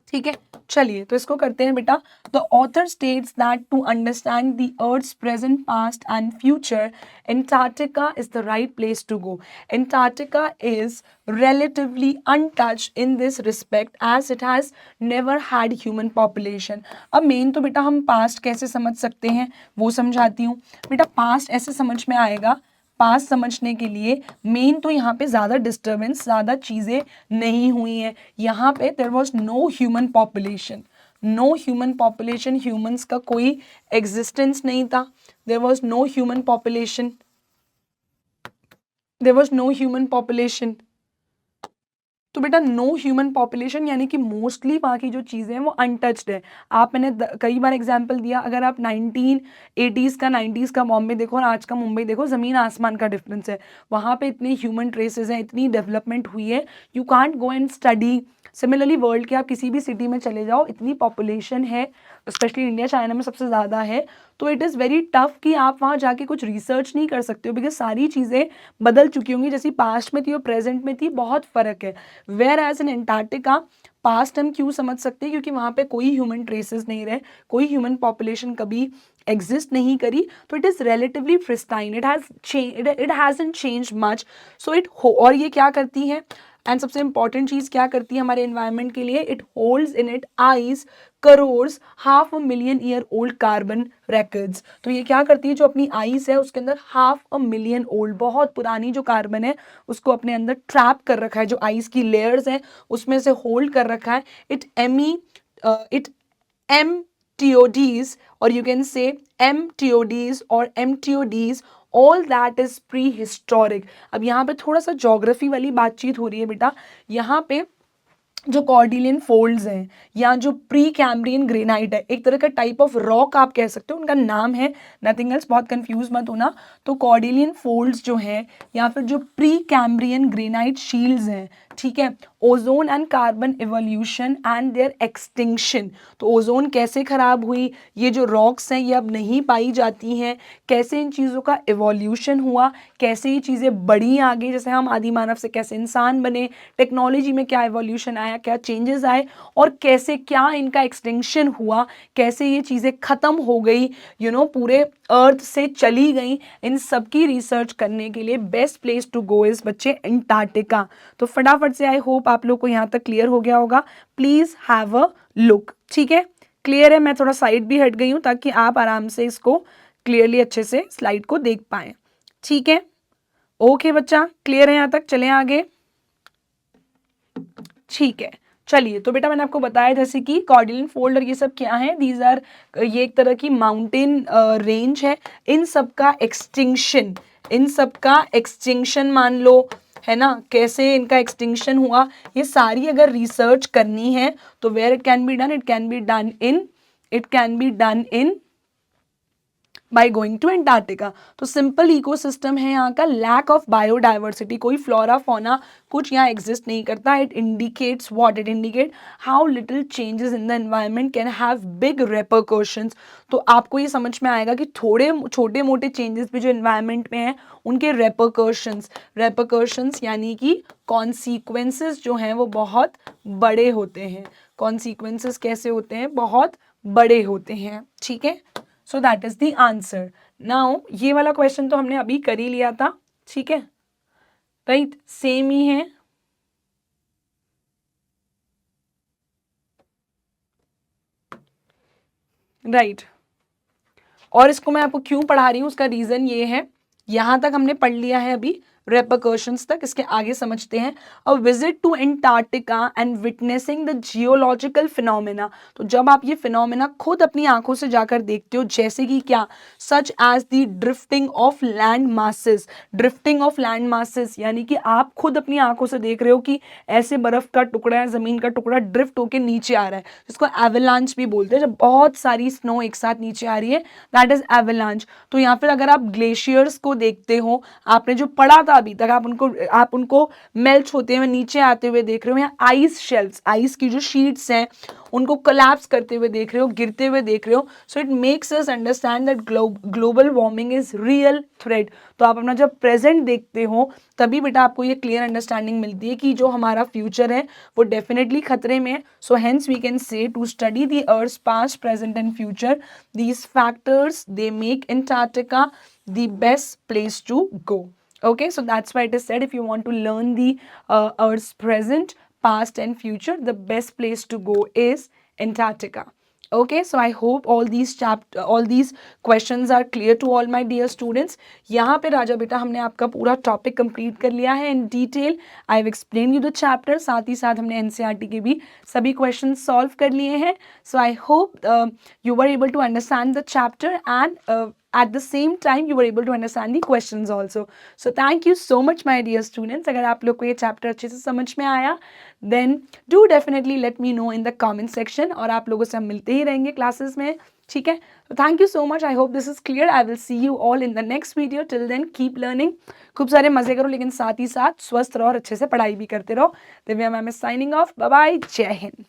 ठीक है। चलिए तो इसको करते हैं बेटा। The author states that to understand the earth's present past and future Antarctica is the right place to go. Antarctica is relatively untouched in this respect as it has never had human population। अब main तो बेटा हम past कैसे समझ सकते हैं वो समझाती हूँ। बेटा पास्ट ऐसे समझ में आएगा, पास्ट समझने के लिए मेन तो यहाँ पे ज़्यादा डिस्टर्बेंस, ज़्यादा चीज़ें नहीं हुई हैं। यहाँ पे there was no human population, no human population, humans का कोई एग्जिस्टेंस नहीं था। There was no human population, there was no human population. तो बेटा नो ह्यूमन पॉपुलेशन यानी कि मोस्टली वहाँ की जो चीज़ें हैं वो अनटच्ड है। आप, मैंने कई बार एग्जांपल दिया, अगर आप 1980s का 90s का बॉम्बे देखो और आज का मुंबई देखो, ज़मीन आसमान का डिफरेंस है। वहाँ पे इतने ह्यूमन ट्रेसेस हैं, इतनी डेवलपमेंट हुई है, you can't go and study. Similarly world के आप किसी भी सिटी में चले जाओ, इतनी पॉपुलेशन है, स्पेशली इंडिया चाइना में सबसे ज़्यादा है, तो इट इज़ वेरी टफ कि आप वहाँ जाके कुछ रिसर्च नहीं कर सकते हो, बिकॉज सारी चीज़ें बदल चुकी होंगी, जैसी पास्ट में थी और प्रेजेंट में थी, बहुत फ़र्क है। Whereas in Antarctica past हम क्यों समझ सकते हैं, क्योंकि वहाँ पे कोई ह्यूमन ट्रेसेस नहीं रहे, कोई ह्यूमन पॉपुलेशन कभी एग्जिस्ट नहीं करी, तो it is relatively pristine, it hasn't changed much. So और ये क्या करती है, एंड सबसे इंपॉर्टेंट चीज़ क्या करती है हमारे एनवायरनमेंट के लिए, it holds in it eyes crores 500,000 year old carbon records. तो ये क्या करती है, जो अपनी आइस है उसके अंदर 500,000 ओल्ड बहुत पुरानी जो कार्बन है उसको अपने अंदर ट्रैप कर रखा है, जो आइस की लेयर्स हैं उसमें से होल्ड कर रखा है। It MTODs, or you can say MTODs or MTODs, all that is prehistoric. अब यहाँ पे थोड़ा सा ज्योग्राफी वाली बातचीत हो रही है बेटा. यहाँ पे जो कॉर्डिलियन फोल्ड्स हैं या जो प्री कैम्ब्रियन ग्रेनाइट है, एक तरह का टाइप ऑफ रॉक आप कह सकते हो, उनका नाम है, नथिंग एल्स, बहुत कंफ्यूज मत होना. तो कॉर्डिलियन फोल्ड्स जो हैं या फिर जो प्री कैम्ब्रियन ग्रेनाइट शील्ड्स हैं, ठीक है, ozone and carbon evolution and their extinction. तो ओजोन कैसे खराब हुई, ये जो रॉक्स हैं ये अब नहीं पाई जाती हैं, कैसे इन चीज़ों का इवोल्यूशन हुआ, कैसे ये चीज़ें बढ़ी आगे, जैसे हम आदि मानव से कैसे इंसान बने, टेक्नोलॉजी में क्या इवोल्यूशन आया, क्या चेंजेस आए, और कैसे क्या इनका एक्सटिंक्शन हुआ, कैसे ये चीज़ें ख़त्म हो गई, पूरे अर्थ से चली गई. इन सब की रिसर्च करने के लिए best place to go is बच्चे अंटार्कटिका. तो फटाफट से, आई होप आप लोग को यहाँ तक क्लियर हो गया होगा. Please have a look. ठीक है, क्लियर है. मैं थोड़ा साइड भी हट गई हूँ ताकि आप आराम से इसको क्लियरली अच्छे से स्लाइड को देख पाएँ. ठीक है, ओके बच्चा, क्लियर है यहाँ तक. चलें आगे. ठीक है, चलिए. तो बेटा मैंने आपको बताया जैसे कि कॉर्डिलियन फोल्ड और ये सब क्या है, दीज आर, ये एक तरह की माउंटेन रेंज है. इन सब का एक्सटिंक्शन मान लो, है ना, कैसे इनका एक्सटिंक्शन हुआ, ये सारी अगर रिसर्च करनी है तो where it can be done, it can be done in by going to Antarctica. तो सिंपल इकोसिस्टम है यहाँ का, लैक ऑफ बायोडाइवर्सिटी, कोई फ्लोरा फोना कुछ यहाँ एग्जिस्ट नहीं करता. It indicates what, it indicate how little changes in the environment can have big repercussions. तो आपको ये समझ में आएगा कि थोड़े छोटे मोटे चेंजेस भी जो एनवायरनमेंट में हैं उनके रेपरकशंस यानी कि कॉन्सिक्वेंसेस जो हैं वो बहुत बड़े होते हैं. कॉन्सिक्वेंसेस कैसे होते हैं, बहुत बड़े होते हैं. ठीक है, so that is the answer. Now ये वाला क्वेश्चन तो हमने अभी कर ही लिया था. ठीक है, राइट, सेम ही है. राइट, और इसको मैं आपको क्यों पढ़ा रही हूँ उसका रीजन ये है, यहां तक हमने पढ़ लिया है अभी रेपरकशंस तक. इसके आगे समझते हैं. A visit to Antarctica and witnessing the geological phenomena. तो जब आप ये फिनोमेना खुद अपनी आंखों से जाकर देखते हो, जैसे कि क्या, such as the drifting of land masses, यानी कि आप खुद अपनी आंखों से देख रहे हो कि ऐसे बर्फ का टुकड़ा, जमीन का टुकड़ा ड्रिफ्ट होकर नीचे आ रहा है, जिसको एवलांच भी बोलते हैं. जब बहुत सारी स्नो एक साथ नीचे आ रही है, दैट इज एवलांच. तो या फिर अगर आप ग्लेशियर्स को देखते हो, आपने जो पढ़ा था अभी तक, आप उनको मेल्ट होते हुए नीचे आते हुए देख रहे हो, या आइस शेल्स, आइस की जो शीट्स हैं उनको कोलैप्स करते हुए देख रहे हो, गिरते हुए देख रहे हो. So it makes us understand that global warming is real threat. तो आप अपना जब प्रेजेंट देखते हो तभी बेटा आपको ये क्लियर अंडरस्टैंडिंग मिलती है कि जो हमारा फ्यूचर है वो डेफिनेटली खतरे में है. So hence we can say to study the earth past, present and future, these factors they make Antarctica the best place to go. Okay, so that's why it is said if you want to learn the Earth's present, past and future, the best place to go is Antarctica. Okay, so I hope all these questions are clear to all my dear students. यहाँ पे राजा बेटा हमने आपका पूरा topic complete कर लिया है in detail. I have explain you the chapter, साथ ही साथ हमने एनसीईआरटी के भी सभी क्वेश्चन सॉल्व कर लिए हैं. So I hope you were able to understand the chapter and at the same time you were able to understand the questions also. So thank you so much my dear students. अगर आप लोग को ये chapter अच्छे से समझ में आया then do definitely let me know in the comment section. और आप लोगों से हम मिलते ही रहेंगे क्लासेस में. ठीक है, तो thank you so much. I hope this is clear. I will see you all in the next video. Till then keep learning. खूब सारे मजे करो, लेकिन साथ ही साथ स्वस्थ रहो और अच्छे से पढ़ाई भी करते रहो. Divya ma'am is signing off. Bye bye, जय हिंद.